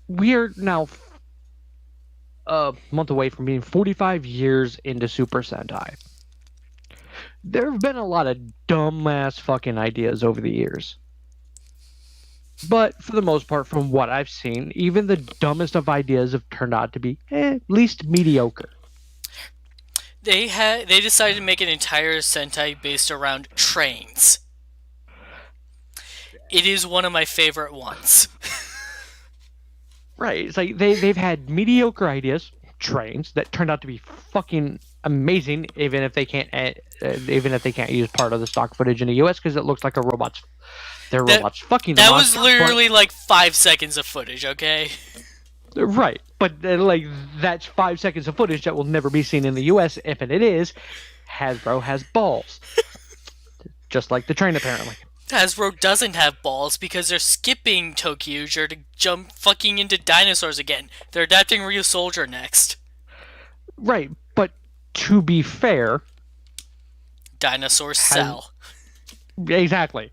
[SPEAKER 2] we are now a month away from being 45 years into Super Sentai. There have been a lot of dumbass fucking ideas over the years. But for the most part, from what I've seen, even the dumbest of ideas have turned out to be at least mediocre.
[SPEAKER 1] They decided to make an entire Sentai based around trains. It is one of my favorite ones.
[SPEAKER 2] Right. It's like they've had mediocre ideas, trains, that turned out to be fucking amazing, even if they can't use part of the stock footage in the US because it looks like robots fucking.
[SPEAKER 1] That was literally like 5 seconds of footage, okay?
[SPEAKER 2] Right, but like that's 5 seconds of footage that will never be seen in the US. If it is, Hasbro has balls, just like the train apparently.
[SPEAKER 1] Hasbro doesn't have balls because they're skipping Tokyuger to jump fucking into dinosaurs again. They're adapting Ryu Soldier next.
[SPEAKER 2] Right, but to be fair,
[SPEAKER 1] dinosaurs sell.
[SPEAKER 2] Exactly.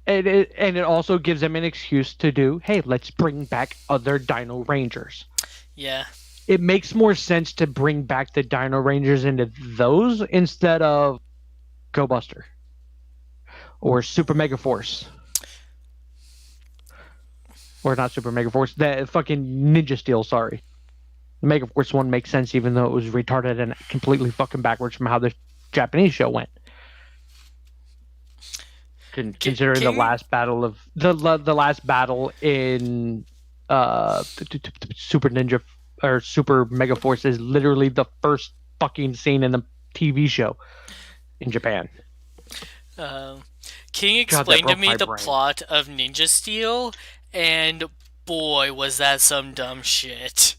[SPEAKER 2] And it also gives them an excuse to do, hey, let's bring back other Dino Rangers.
[SPEAKER 1] Yeah.
[SPEAKER 2] It makes more sense to bring back the Dino Rangers into those instead of Go Buster. Or Super Mega Force. Or not Super Mega Force, the fucking Ninja Steel, sorry. The Mega Force one makes sense even though it was retarded and completely fucking backwards from how the Japanese show went. Considering the last battle of the last battle in Super Ninja or Super Mega Force is literally the first fucking scene in the TV show in Japan.
[SPEAKER 1] Can you explain to me the plot of Ninja Steel? And boy, was that some dumb shit.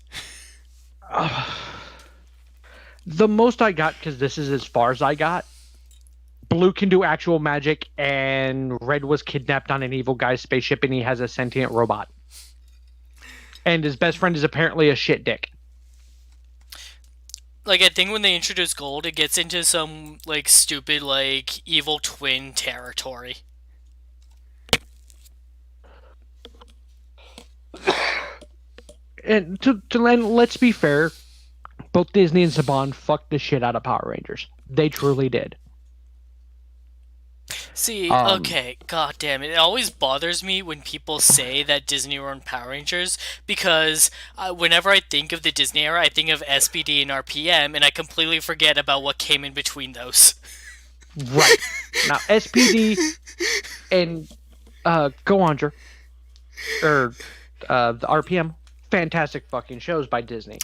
[SPEAKER 2] The most I got, because this is as far as I got, Blue can do actual magic, and Red was kidnapped on an evil guy's spaceship, and he has a sentient robot. And his best friend is apparently a shit dick.
[SPEAKER 1] Like, I think when they introduce Gold, it gets into some, like, stupid, like, evil twin territory.
[SPEAKER 2] And let's be fair, both Disney and Saban fucked the shit out of Power Rangers. They truly did.
[SPEAKER 1] See, okay, god damn it. It always bothers me when people say that Disney run Power Rangers because whenever I think of the Disney era, I think of SPD and RPM, and I completely forget about what came in between those.
[SPEAKER 2] Right. Now, SPD and Go Under, or the RPM, fantastic fucking shows by Disney.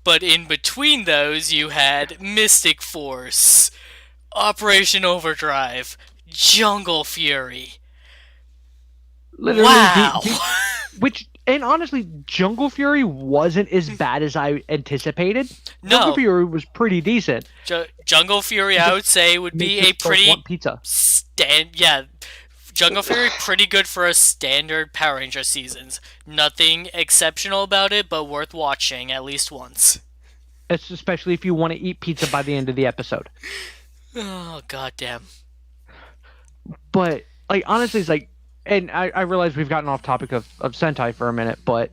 [SPEAKER 1] But in between those, you had Mystic Force, Operation Overdrive, Jungle Fury.
[SPEAKER 2] Literally,
[SPEAKER 1] Wow!
[SPEAKER 2] And honestly, Jungle Fury wasn't as bad as I anticipated.
[SPEAKER 1] No.
[SPEAKER 2] Jungle Fury was pretty decent.
[SPEAKER 1] Jungle Fury, I would say, would be a pretty
[SPEAKER 2] pizza.
[SPEAKER 1] Jungle Fury, pretty good for a standard Power Ranger seasons. Nothing exceptional about it, but worth watching at least once.
[SPEAKER 2] Especially if you want to eat pizza by the end of the episode.
[SPEAKER 1] Oh, goddamn.
[SPEAKER 2] But, like, honestly, it's like, and I realize we've gotten off topic of Sentai for a minute, but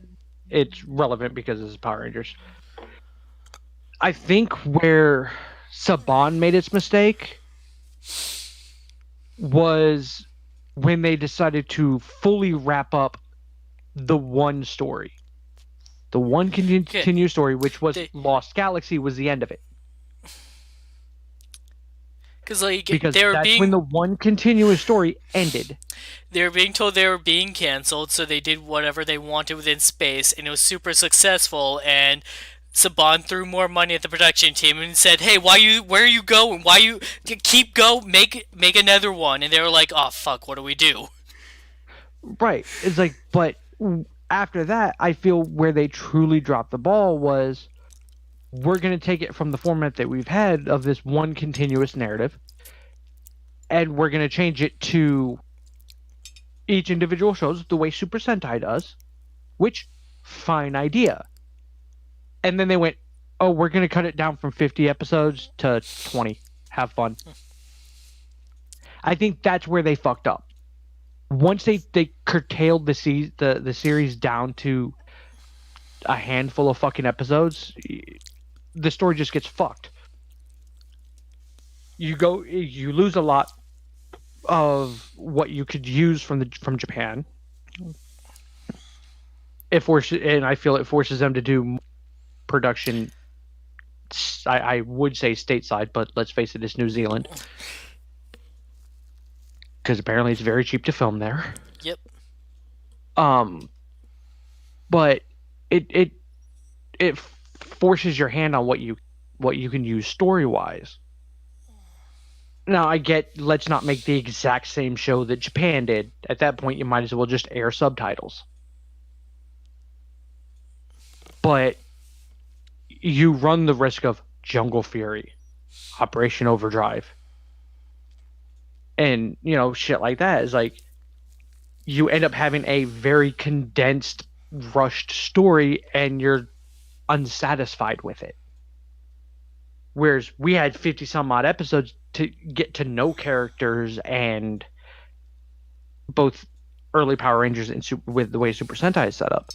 [SPEAKER 2] it's relevant because this is Power Rangers. I think where Saban made its mistake was when they decided to fully wrap up the one story. The one continuous story, which was Lost Galaxy, was the end of it. Because that's when the one continuous story ended.
[SPEAKER 1] They were being told they were being canceled, so they did whatever they wanted within space, and it was super successful, and Saban threw more money at the production team and said, "Hey, where are you going? Why you keep make another one?" And they were like, "Oh fuck, what do we do?"
[SPEAKER 2] Right. It's like, but after that, I feel where they truly dropped the ball was, we're going to take it from the format that we've had of this one continuous narrative, and we're going to change it to each individual shows the way Super Sentai does, which, fine idea. And then they went, oh, we're going to cut it down from 50 episodes to 20. Have fun. I think that's where they fucked up. Once they curtailed the series down to a handful of fucking episodes, the story just gets fucked. You lose a lot of what you could use from Japan. And I feel it forces them to do production. I would say stateside, but let's face it, it's New Zealand, because apparently it's very cheap to film there.
[SPEAKER 1] Yep.
[SPEAKER 2] But it forces your hand on what you can use story wise. Now, I get, let's not make the exact same show that Japan did. At that point, you might as well just air subtitles. But you run the risk of Jungle Fury, Operation Overdrive, and, shit like that. Is like, you end up having a very condensed, rushed story, and you're unsatisfied with it. Whereas we had 50 some odd episodes to get to know characters, and both early Power Rangers and with the way Super Sentai is set up.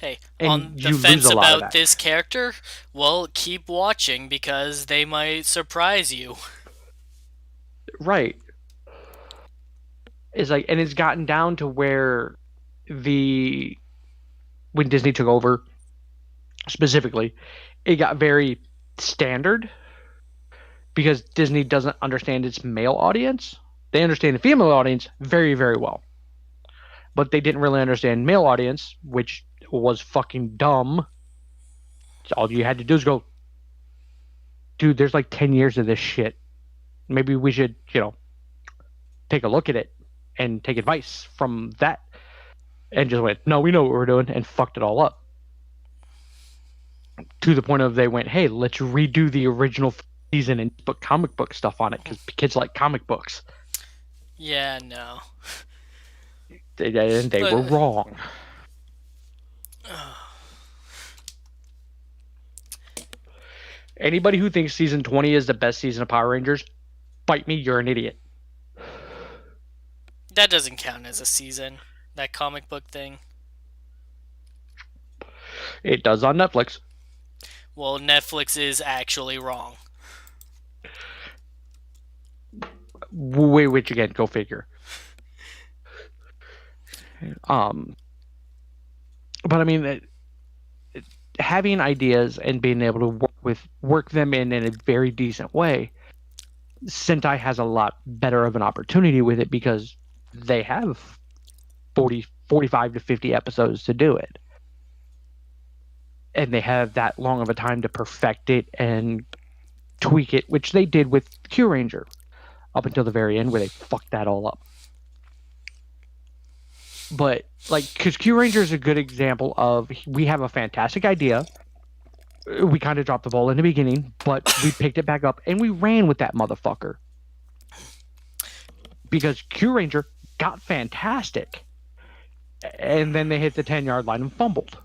[SPEAKER 1] Hey, on the fence about this character, well, keep watching because they might surprise you.
[SPEAKER 2] Right. It's like, and it's gotten down to where when Disney took over, specifically, it got very standard because Disney doesn't understand its male audience. They understand the female audience very, very well. But they didn't really understand male audience, which was fucking dumb. So all you had to do is go, dude, there's like 10 years of this shit. Maybe we should, take a look at it and take advice from that. And just went, no, we know what we're doing, and fucked it all up. To the point of they went, hey, let's redo the original season and put comic book stuff on it because kids like comic books.
[SPEAKER 1] Yeah, no.
[SPEAKER 2] And they were
[SPEAKER 1] But
[SPEAKER 2] wrong. Anybody who thinks season 20 is the best season of Power Rangers, fight me, you're an idiot.
[SPEAKER 1] that doesn't count as a season. That comic book thing.
[SPEAKER 2] It does on Netflix.
[SPEAKER 1] Well, Netflix is actually wrong.
[SPEAKER 2] Which again, go figure. But I mean, having ideas and being able to work them in a very decent way, Sentai has a lot better of an opportunity with it because they have 45 to 50 episodes to do it. And they have that long of a time to perfect it and tweak it, which they did with Kiramager up until the very end where they fucked that all up. But, like, because Kiramager is a good example of we have a fantastic idea. We kind of dropped the ball in the beginning, but we picked it back up and we ran with that motherfucker. Because Kiramager got fantastic. And then they hit the 10-yard line and fumbled.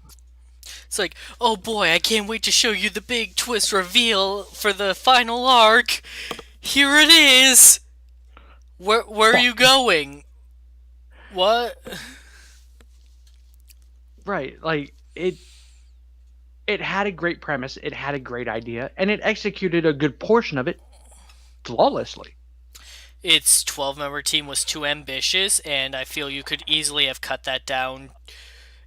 [SPEAKER 1] It's like, oh boy, I can't wait to show you the big twist reveal for the final arc. Here it is. Where are you going? What?
[SPEAKER 2] Right, like it had a great premise, it had a great idea, and it executed a good portion of it flawlessly.
[SPEAKER 1] Its 12-member team was too ambitious, and I feel you could easily have cut that down.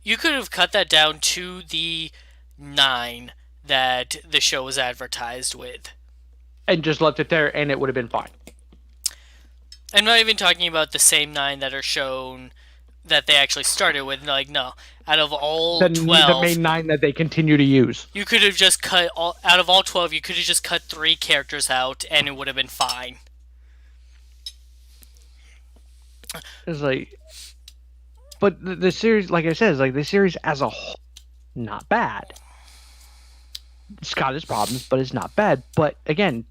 [SPEAKER 1] You could have cut that down to the 9 that the show was advertised with.
[SPEAKER 2] And just left it there, and it would have been fine.
[SPEAKER 1] I'm not even talking about the same 9 that are shown that they actually started with. Like, no. Out of all 12...
[SPEAKER 2] The main 9 that they continue to use.
[SPEAKER 1] You could have just cut... out of all 12, you could have just cut 3 characters out, and it would have been fine.
[SPEAKER 2] It's like... But the series, like I said, is like the series as a whole, not bad. It's got its problems, but it's not bad. But again,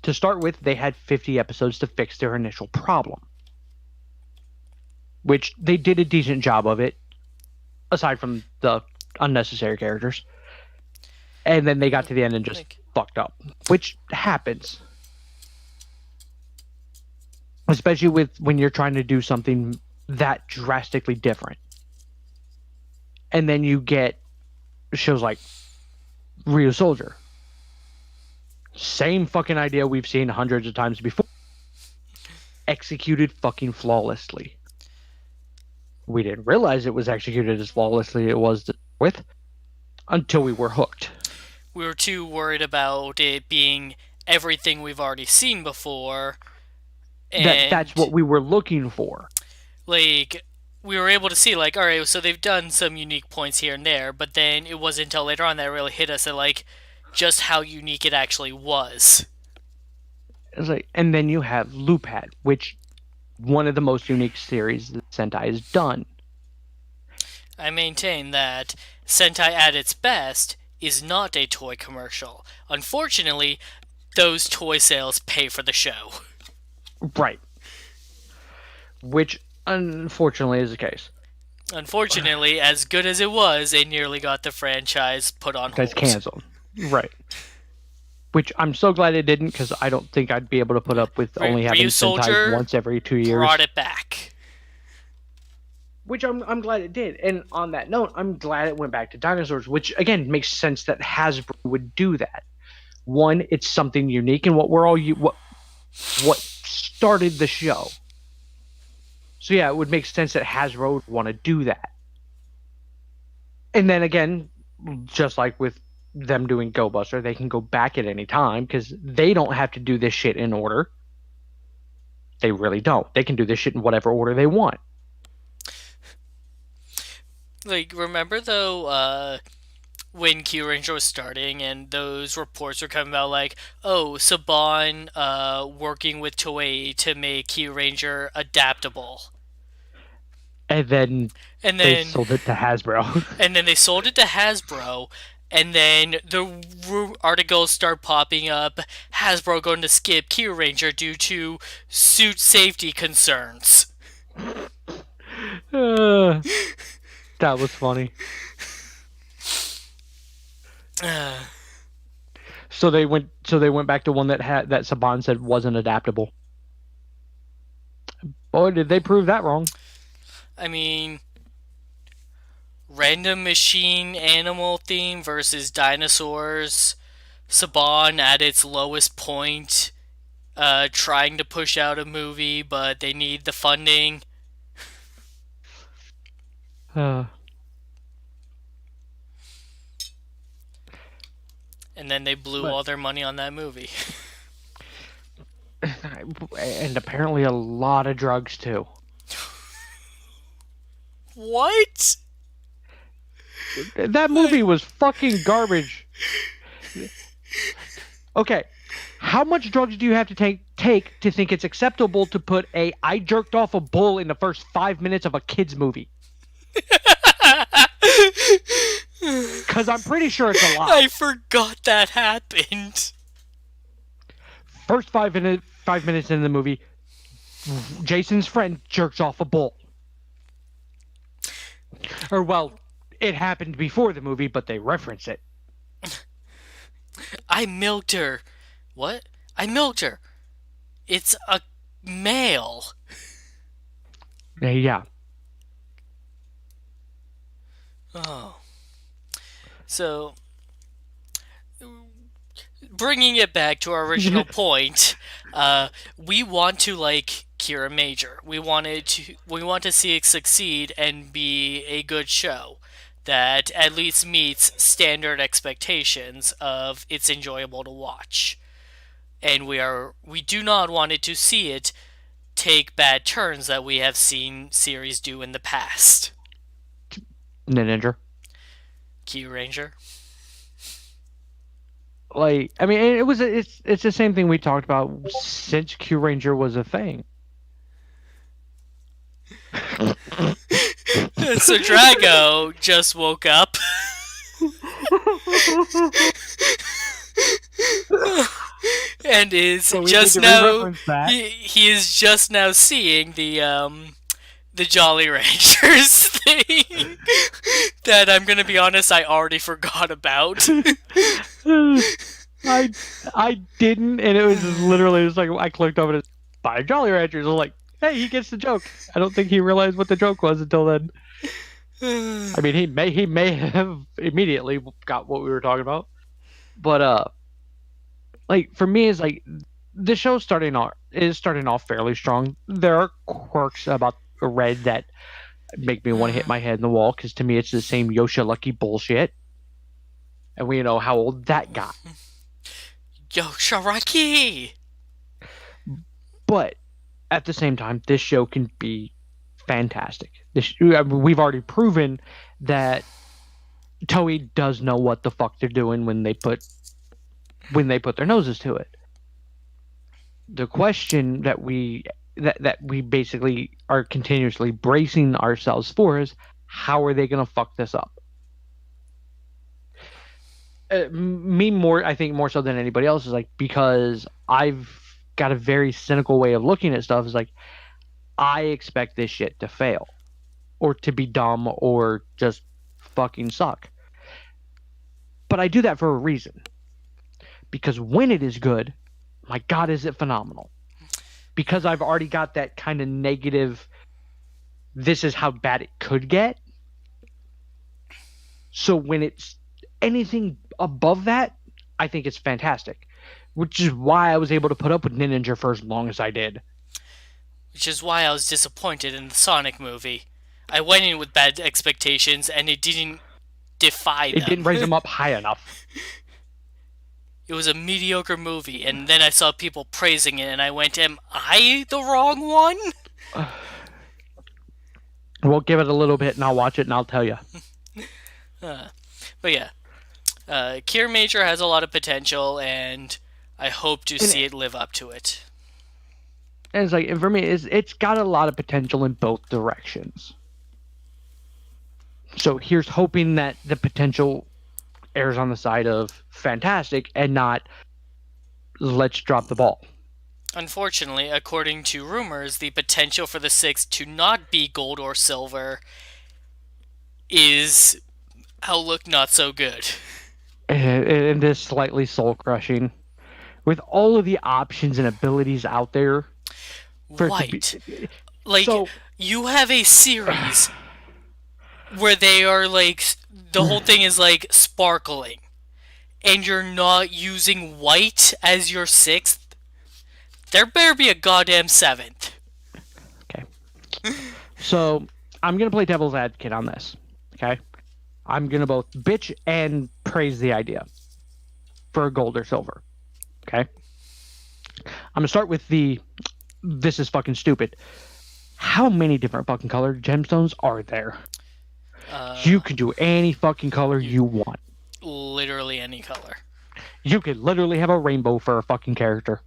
[SPEAKER 2] to start with, they had 50 episodes to fix their initial problem. Which they did a decent job of it, aside from the unnecessary characters. And then they got to the end and just fucked up, which happens. Especially when you're trying to do something that drastically different. And then you get shows like Rio Soldier. Same fucking idea we've seen hundreds of times before. Executed fucking flawlessly. We didn't realize it was executed as flawlessly it was with until we were hooked.
[SPEAKER 1] We were too worried about it being everything we've already seen before. And
[SPEAKER 2] that's what we were looking for.
[SPEAKER 1] Like, we were able to see, like, alright, so they've done some unique points here and there, but then it wasn't until later on that it really hit us at, like, just how unique it actually was.
[SPEAKER 2] It's like, and then you have Lupad, which one of the most unique series that Sentai has done.
[SPEAKER 1] I maintain that Sentai at its best is not a toy commercial. Unfortunately, those toy sales pay for the show.
[SPEAKER 2] Right. Which, unfortunately, is the case.
[SPEAKER 1] Unfortunately, as good as it was, it nearly got the franchise put on hold.
[SPEAKER 2] It's canceled. Right. Which I'm so glad it didn't, because I don't think I'd be able to put up with only having Sentai once every 2 years.
[SPEAKER 1] Brought it back.
[SPEAKER 2] Which I'm glad it did. And on that note, I'm glad it went back to dinosaurs, which, again, makes sense that Hasbro would do that. One, it's something unique, and what started the show. So yeah, it would make sense that Hasbro would want to do that. And then again, just like with them doing Go Buster, they can go back at any time because they don't have to do this shit in order. They really don't. They can do this shit in whatever order they want.
[SPEAKER 1] Like, remember though, when Kyuranger was starting and those reports were coming out like, oh, Saban working with Toei to make Kyuranger adaptable.
[SPEAKER 2] And then they sold it to Hasbro.
[SPEAKER 1] And then they sold it to Hasbro, and then the articles start popping up. Hasbro going to skip Kiramager due to suit safety concerns.
[SPEAKER 2] Uh, that was funny. So they went back to one that Saban said wasn't adaptable. Boy, did they prove that wrong.
[SPEAKER 1] I mean, random machine animal theme versus dinosaurs. Saban at its lowest point, trying to push out a movie, but they need the funding. And then they blew all their money on that movie.
[SPEAKER 2] And apparently a lot of drugs too.
[SPEAKER 1] What?
[SPEAKER 2] That movie was fucking garbage. Okay, how much drugs do you have to take to think it's acceptable to put I jerked off a bull in the first 5 minutes of a kid's movie? Because I'm pretty sure it's a lie.
[SPEAKER 1] I forgot that happened.
[SPEAKER 2] First 5 minutes in the movie, Jason's friend jerks off a bull. Or, well, it happened before the movie, but they reference it.
[SPEAKER 1] I milked her. What? I milked her. It's a male.
[SPEAKER 2] Yeah.
[SPEAKER 1] Oh. So, bringing it back to our original point, we want to like Kiramager. We want to see it succeed and be a good show that at least meets standard expectations of it's enjoyable to watch. And we do not want it to see it take bad turns that we have seen series do in the past.
[SPEAKER 2] Ninja.
[SPEAKER 1] Kiramager.
[SPEAKER 2] Like, I mean, it's the same thing we talked about since Kiramager was a thing.
[SPEAKER 1] So Drago just woke up. And is
[SPEAKER 2] So
[SPEAKER 1] just now he is just now seeing the Jolly Ranchers thing that I'm gonna be honest, I already forgot about.
[SPEAKER 2] I didn't, and it was just literally just like I clicked over to buy Jolly Ranchers. I was like, hey, he gets the joke. I don't think he realized what the joke was until then. I mean, he may have immediately got what we were talking about, but like for me, it's like the show is starting off fairly strong. There are quirks about Red that make me want to hit my head in the wall because to me it's the same Yosha Lucky bullshit, and we know how old that got.
[SPEAKER 1] Yosha Lucky.
[SPEAKER 2] But at the same time, this show can be fantastic. We've already proven that Toei does know what the fuck they're doing when they put their noses to it. The question that we basically are continuously bracing ourselves for is how are they going to fuck this up? I think more so than anybody else is like, because I've got a very cynical way of looking at stuff. Is like, I expect this shit to fail or to be dumb or just fucking suck. But I do that for a reason. Because when it is good, my God, is it phenomenal. Because I've already got that kind of negative, this is how bad it could get. So when it's anything above that, I think it's fantastic. Which is why I was able to put up with Ninja for as long as I did.
[SPEAKER 1] Which is why I was disappointed in the Sonic movie. I went in with bad expectations and it didn't defy them.
[SPEAKER 2] It didn't raise them up high enough.
[SPEAKER 1] It was a mediocre movie, and then I saw people praising it, and I went, am I the wrong one?
[SPEAKER 2] We'll give it a little bit, and I'll watch it, and I'll tell you.
[SPEAKER 1] But yeah, Kiramager has a lot of potential, and I hope to see it live up to it.
[SPEAKER 2] And it's like, for me, it's got a lot of potential in both directions. So here's hoping that the potential errs on the side of fantastic and not let's drop the ball.
[SPEAKER 1] Unfortunately, according to rumors, the potential for the six to not be gold or silver is outlook not so good.
[SPEAKER 2] And this slightly soul crushing. With all of the options and abilities out there for it to be.
[SPEAKER 1] White. Like,
[SPEAKER 2] So,
[SPEAKER 1] you have a series where they are like, the whole thing is like sparkling, and you're not using white as your sixth, there better be a goddamn seventh.
[SPEAKER 2] okay. So, I'm going to play devil's advocate on this. Okay. I'm going to both bitch and praise the idea for gold or silver. Okay. I'm going to start with this is fucking stupid. How many different fucking colored gemstones are there? You can do any fucking color you want.
[SPEAKER 1] Literally any color.
[SPEAKER 2] You could literally have a rainbow for a fucking character.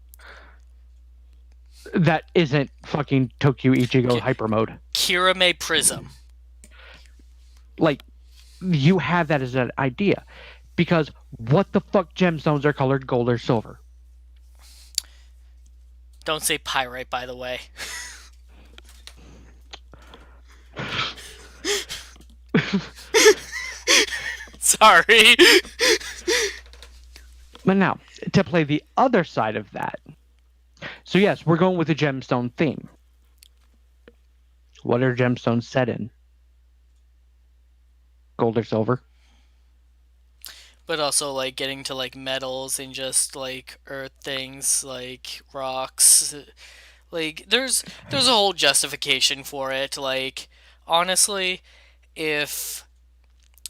[SPEAKER 2] That isn't fucking Tokyo Ichigo hyper mode.
[SPEAKER 1] Kiramager Prism.
[SPEAKER 2] Like, you have that as an idea. Because what the fuck gemstones are colored gold or silver?
[SPEAKER 1] Don't say pyrite, by the way. Sorry.
[SPEAKER 2] But now, to play the other side of that. So yes, we're going with the gemstone theme. What are gemstones set in? Gold or silver?
[SPEAKER 1] But also, like, getting to, like, metals and just, like, earth things, like, rocks. Like, there's a whole justification for it. Like, honestly, if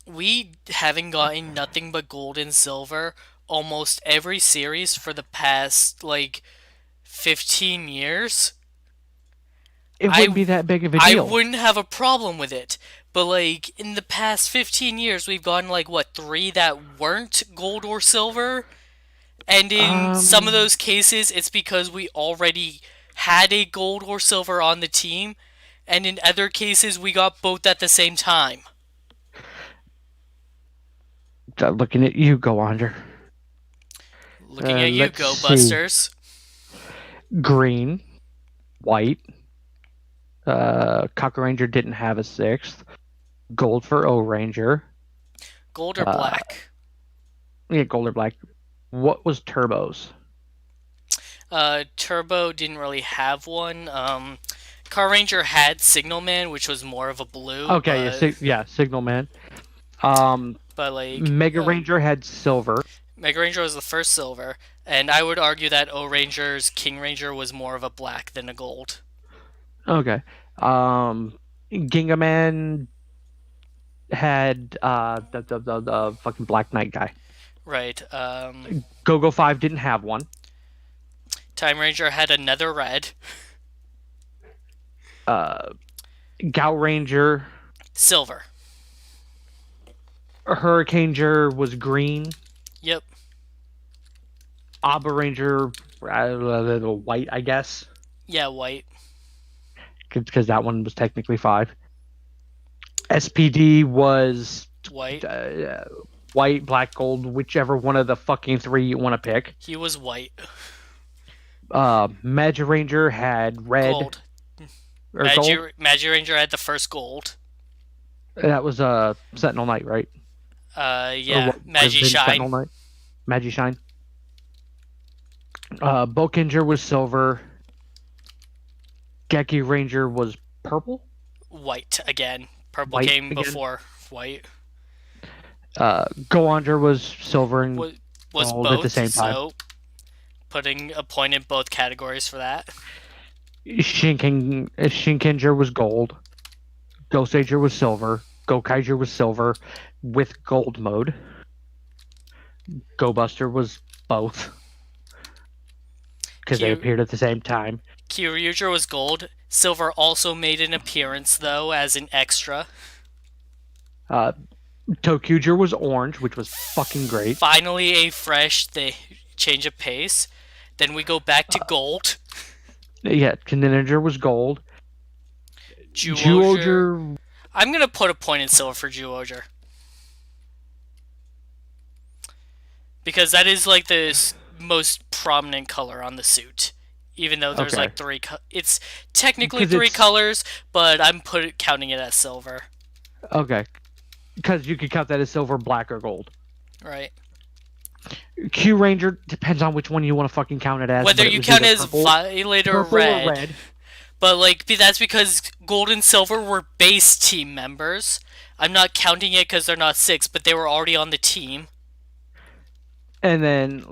[SPEAKER 1] we haven't gotten nothing but gold and silver almost every series for the past, like, 15 years,
[SPEAKER 2] It wouldn't be that big of a deal.
[SPEAKER 1] I wouldn't have a problem with it. But, like, in the past 15 years, we've gotten, like, what, 3 that weren't gold or silver? And in some of those cases, it's because we already had a gold or silver on the team. And in other cases, we got both at the same time.
[SPEAKER 2] Looking at you, Go Under.
[SPEAKER 1] Looking at you, Go
[SPEAKER 2] see.
[SPEAKER 1] Busters.
[SPEAKER 2] Green, white. Cocker Ranger didn't have a sixth. Gold for O Ranger.
[SPEAKER 1] Gold or black?
[SPEAKER 2] Yeah, gold or black. What was Turbo's?
[SPEAKER 1] Turbo didn't really have one. Car Ranger had Signal Man, which was more of a blue.
[SPEAKER 2] Okay, yeah, Signal Man.
[SPEAKER 1] But like
[SPEAKER 2] Mega Ranger had silver.
[SPEAKER 1] Mega Ranger was the first silver, and I would argue that O Ranger's King Ranger was more of a black than a gold.
[SPEAKER 2] Okay. Ginga Man had the fucking Black Knight guy.
[SPEAKER 1] Right.
[SPEAKER 2] Go-Go 5 didn't have one.
[SPEAKER 1] Time Ranger had another red.
[SPEAKER 2] Gout Ranger.
[SPEAKER 1] Silver.
[SPEAKER 2] Hurricaneger was green.
[SPEAKER 1] Yep.
[SPEAKER 2] Abba Ranger, white, I guess.
[SPEAKER 1] Yeah, white.
[SPEAKER 2] Because that one was technically 5. SPD was
[SPEAKER 1] white.
[SPEAKER 2] White, black, gold, whichever one of the fucking 3 you want to pick.
[SPEAKER 1] He was white.
[SPEAKER 2] Magi Ranger had red.
[SPEAKER 1] Gold. Magi Ranger had the first gold.
[SPEAKER 2] That was Sentinel Knight, right?
[SPEAKER 1] Yeah. Magi Shine.
[SPEAKER 2] Sentinel Knight. Magi Shine. Bokinger was silver. Geki Ranger was purple.
[SPEAKER 1] White again. Purple
[SPEAKER 2] White
[SPEAKER 1] came
[SPEAKER 2] again.
[SPEAKER 1] before white.
[SPEAKER 2] Go-Under was silver and
[SPEAKER 1] was
[SPEAKER 2] gold
[SPEAKER 1] both
[SPEAKER 2] at the same time.
[SPEAKER 1] So putting a point in both categories for that.
[SPEAKER 2] Shinkenger was gold. Ghost Ager was silver. Gokaiger was silver with gold mode. Go Buster was both. Because they appeared at the same time.
[SPEAKER 1] Kiramager was gold. Silver also made an appearance, though, as an extra.
[SPEAKER 2] Tokuger was orange, which was fucking great.
[SPEAKER 1] Finally a fresh change of pace. Then we go back to gold.
[SPEAKER 2] Yeah, Kaninager was gold.
[SPEAKER 1] Juoger. I'm going to put a point in silver for Juoger. because that is like the most prominent color on the suit. Even though there's
[SPEAKER 2] Okay,
[SPEAKER 1] like it's technically
[SPEAKER 2] because
[SPEAKER 1] three
[SPEAKER 2] it's
[SPEAKER 1] colors, but I'm counting it as silver,
[SPEAKER 2] okay because you could count that as silver, black, or gold.
[SPEAKER 1] right?
[SPEAKER 2] Q Ranger depends on which one you want to fucking count it as,
[SPEAKER 1] Whether
[SPEAKER 2] but it
[SPEAKER 1] you
[SPEAKER 2] was
[SPEAKER 1] count
[SPEAKER 2] either
[SPEAKER 1] it as violet or
[SPEAKER 2] purple or
[SPEAKER 1] red,
[SPEAKER 2] red.
[SPEAKER 1] but like that's because gold and silver were base team members. I'm not counting it because they're not six, but they were already on the team.
[SPEAKER 2] And then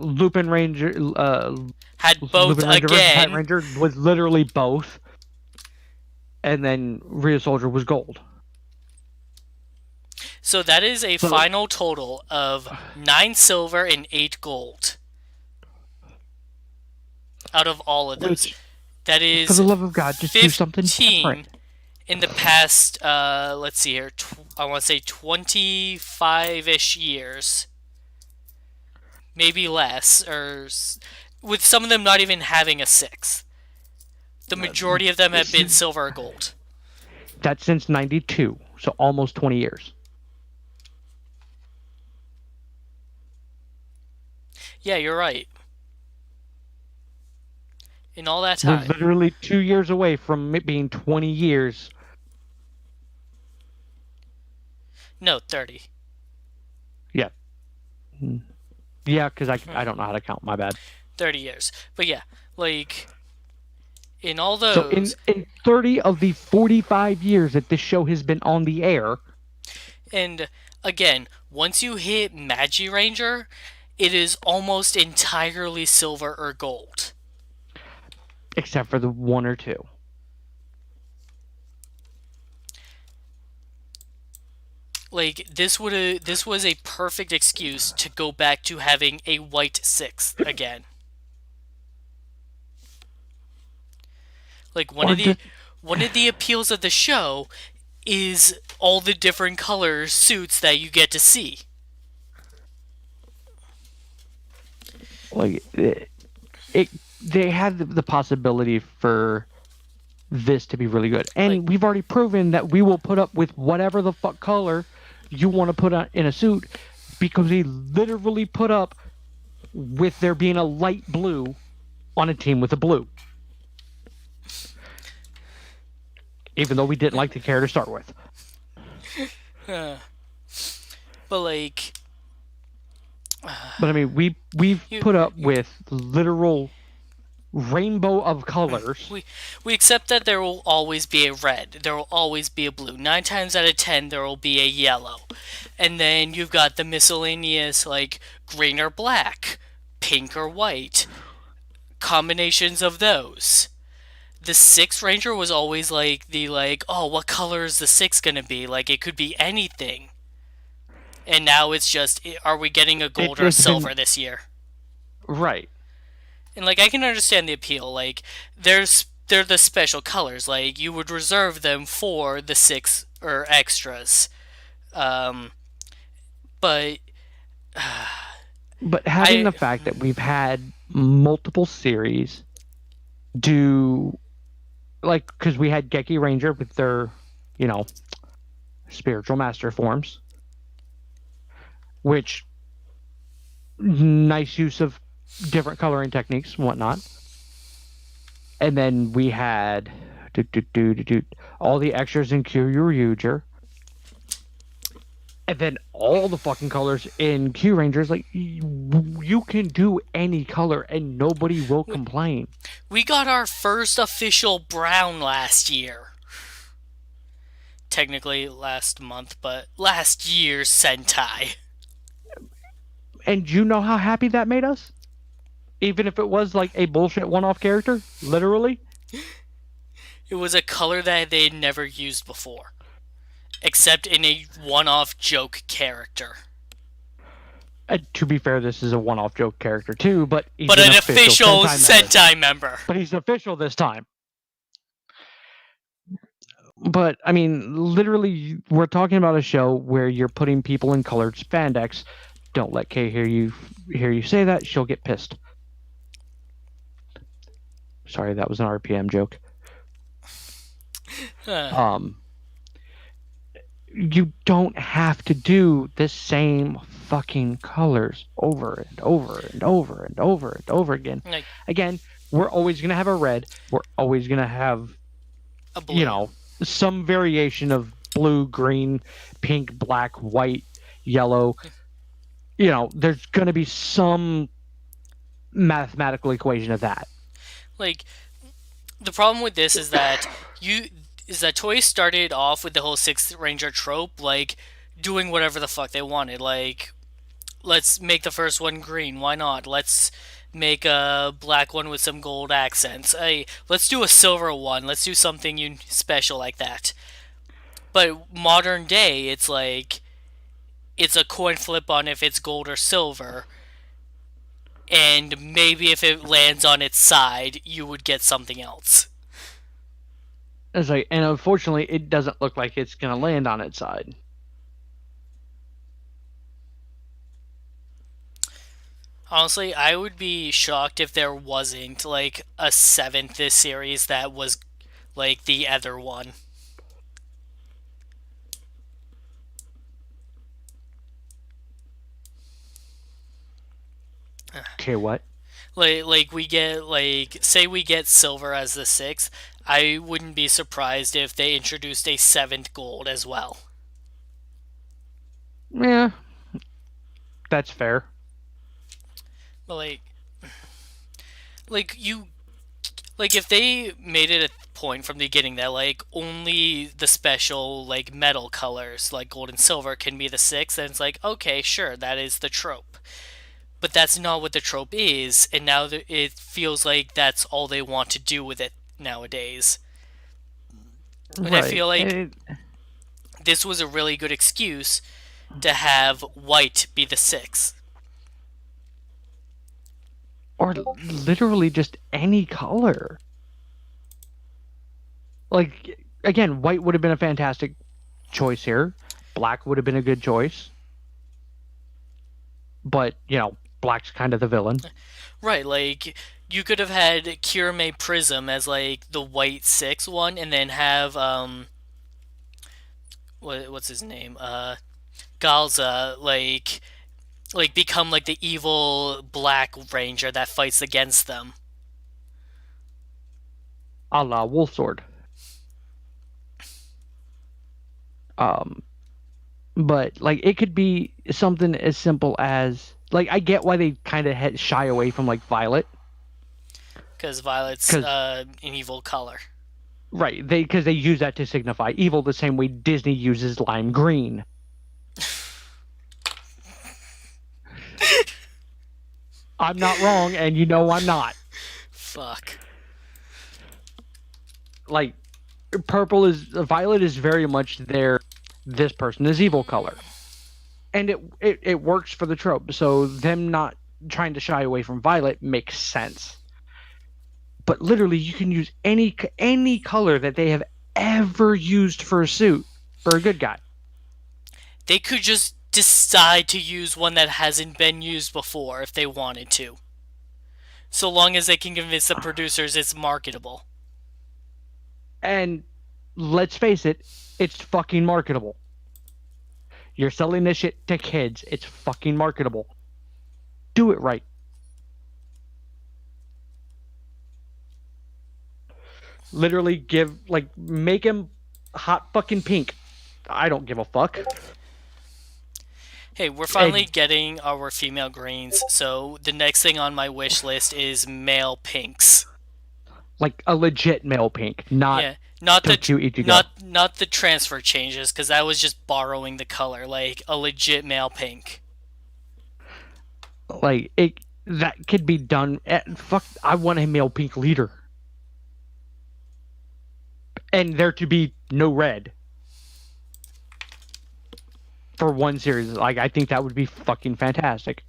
[SPEAKER 1] Had both
[SPEAKER 2] Lupin Ranger versus Titan
[SPEAKER 1] again.
[SPEAKER 2] Ranger was literally both, and then Rio Soldier was gold.
[SPEAKER 1] So that is a
[SPEAKER 2] So,
[SPEAKER 1] final total of 9 silver and 8 gold out of all of those.
[SPEAKER 2] which,
[SPEAKER 1] That
[SPEAKER 2] for the
[SPEAKER 1] is
[SPEAKER 2] love of God, just do something
[SPEAKER 1] 15
[SPEAKER 2] different.
[SPEAKER 1] in the past, let's see here, I want to say 25 ish years. Maybe less, or with some of them not even having a 6. The majority of them have been silver or gold.
[SPEAKER 2] That's since '92, so almost 20 years.
[SPEAKER 1] Yeah, you're right. In all that
[SPEAKER 2] We're
[SPEAKER 1] time.
[SPEAKER 2] literally 2 years away from it being 20 years.
[SPEAKER 1] No, 30.
[SPEAKER 2] Yeah. Yeah, because I don't know how to count. My bad.
[SPEAKER 1] 30 years. But yeah, like, in all
[SPEAKER 2] So in,
[SPEAKER 1] those,
[SPEAKER 2] in 30 of the 45 years that this show has been on the air,
[SPEAKER 1] and again, once you hit Magi Ranger, it is almost entirely silver or gold.
[SPEAKER 2] except for the one or two.
[SPEAKER 1] Like this was a perfect excuse to go back to having a white 6 again. Like
[SPEAKER 2] Or just
[SPEAKER 1] one of the appeals of the show is all the different color suits that you get to see.
[SPEAKER 2] like it they had the possibility for this to be really good.
[SPEAKER 1] Like
[SPEAKER 2] And we've already proven that we will put up with whatever the fuck color you want to put on in a suit because we literally put up with there being a light blue on a team with a blue. Even though we didn't like the character to start with.
[SPEAKER 1] but like
[SPEAKER 2] But I mean, we've
[SPEAKER 1] you
[SPEAKER 2] put up with literal rainbow of colors.
[SPEAKER 1] we accept that there will always be a red, there will always be a blue. 9 times out of 10 there will be a yellow. And then you've got the miscellaneous like green or black, pink or white, combinations of those. The 6 Ranger was always like the like, oh, what color is the 6 gonna be? Like it could be anything. And now it's just, are we getting a gold or a
[SPEAKER 2] It's been
[SPEAKER 1] silver this year?
[SPEAKER 2] right.
[SPEAKER 1] And like I can understand the appeal. Like they're the special colors. Like you would reserve them for the 6 or extras. Um, but
[SPEAKER 2] But having
[SPEAKER 1] I
[SPEAKER 2] the fact that we've had multiple series do like because we had Geki Ranger with their, you know, spiritual master forms, which nice use of different coloring techniques and whatnot. And then we had all the extras in Kyuryuger. And then all the fucking colors in Q Rangers, like you can do any color and nobody will complain.
[SPEAKER 1] we got our first official brown last year. Technically last month, but last year's Sentai.
[SPEAKER 2] And you know how happy that made us? Even if it was like a bullshit one-off character, literally.
[SPEAKER 1] It was a color that they had never used before, except in a one-off joke character.
[SPEAKER 2] To be fair, this is a one-off joke character too, but he's
[SPEAKER 1] But
[SPEAKER 2] an
[SPEAKER 1] an
[SPEAKER 2] official
[SPEAKER 1] official
[SPEAKER 2] Sentai member.
[SPEAKER 1] Sentai member.
[SPEAKER 2] But he's official this time. But I mean, literally, we're talking about a show where you're putting people in colored spandex. Don't let Kay hear you say that; she'll get pissed. Sorry, that was an RPM joke.
[SPEAKER 1] Huh.
[SPEAKER 2] you don't have to do the same fucking colors over and over and over and over and over again.
[SPEAKER 1] Like
[SPEAKER 2] Again, we're always going to have a red. We're always going to have,
[SPEAKER 1] a
[SPEAKER 2] you
[SPEAKER 1] blue.
[SPEAKER 2] know, some variation of blue, green, pink, black, white, yellow. There's going to be some mathematical equation of that.
[SPEAKER 1] Like the problem with this is that Toys started off with the whole Sixth Ranger trope, like doing whatever the fuck they wanted. Like, let's make the first one green. Why not? Let's make a black one with some gold accents. Hey, let's do a silver one. Let's do something special like that. But modern day, it's like it's a coin flip on if it's gold or silver, and maybe if it lands on its side, you would get something else.
[SPEAKER 2] It's like, and unfortunately, it doesn't look like it's going to land on its side.
[SPEAKER 1] Honestly, I would be shocked if there wasn't like a seventh this series that was like the other one.
[SPEAKER 2] Okay, what?
[SPEAKER 1] Like we get like say we get silver as the sixth. I wouldn't be surprised if they introduced a seventh gold as well.
[SPEAKER 2] Yeah, that's fair.
[SPEAKER 1] But like you like if they made it a point from the beginning that like only the special like metal colors like gold and silver can be the sixth, then it's like okay, sure, that is the trope. But that's not what the trope is, and now it feels like that's all they want to do with it nowadays. And I
[SPEAKER 2] Right.
[SPEAKER 1] feel like
[SPEAKER 2] And
[SPEAKER 1] this was a really good excuse to have white be the sixth.
[SPEAKER 2] or literally just any color. Like, again, white would have been a fantastic choice here. Black would have been a good choice. But, black's kind of the villain.
[SPEAKER 1] Right, like you could have had Kirame Prism as like the white six one, and then have what's his name Galza like become like the evil black ranger that fights against them.
[SPEAKER 2] A la Wolfsword. Um, but, like, it could be something as simple as, like, I get why they kind of shy away from, like, Violet.
[SPEAKER 1] Because Violet's
[SPEAKER 2] Because,
[SPEAKER 1] an evil color.
[SPEAKER 2] right, because they use that to signify evil the same way Disney uses lime green. I'm not wrong, and I'm not.
[SPEAKER 1] Fuck.
[SPEAKER 2] Like, Violet is very much this person is evil color. And it works for the trope. So them not trying to shy away from Violet makes sense. But literally, you can use any color that they have ever used for a suit for a good guy.
[SPEAKER 1] They could just decide to use one that hasn't been used before if they wanted to. So long as they can convince the producers it's marketable.
[SPEAKER 2] And let's face it, it's fucking marketable. You're selling this shit to kids. It's fucking marketable. Do it right. Literally make him hot fucking pink. I don't give a fuck.
[SPEAKER 1] Hey, we're
[SPEAKER 2] And
[SPEAKER 1] finally getting our female greens, so the next thing on my wish list is male pinks.
[SPEAKER 2] like a legit male pink, not
[SPEAKER 1] Yeah, not the
[SPEAKER 2] Toku Ichigo.
[SPEAKER 1] not the transfer changes because that was just borrowing the color, like a legit male pink.
[SPEAKER 2] Like it that could be done. Fuck, I want a male pink leader, and there to be no red for one series. Like I think that would be fucking fantastic.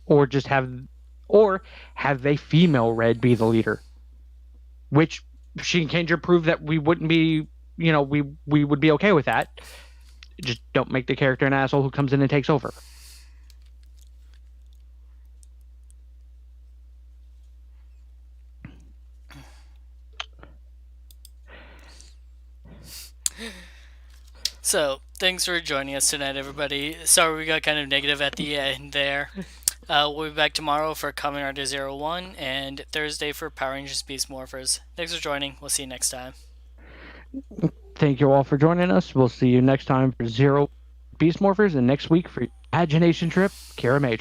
[SPEAKER 2] Or have a female red be the leader, which Shinkenger proved that we wouldn't be. We would be okay with that. Just don't make the character an asshole who comes in and takes over.
[SPEAKER 1] So Thanks for joining us tonight, everybody. Sorry we got kind of negative at the end there. We'll be back tomorrow for Kamen Rider Zero One and Thursday for Power Rangers Beast Morphers. Thanks for joining. We'll see you next time.
[SPEAKER 2] Thank you all for joining us. We'll see you next time for Zero Beast Morphers and next week for Imagination Trip, Kiramager.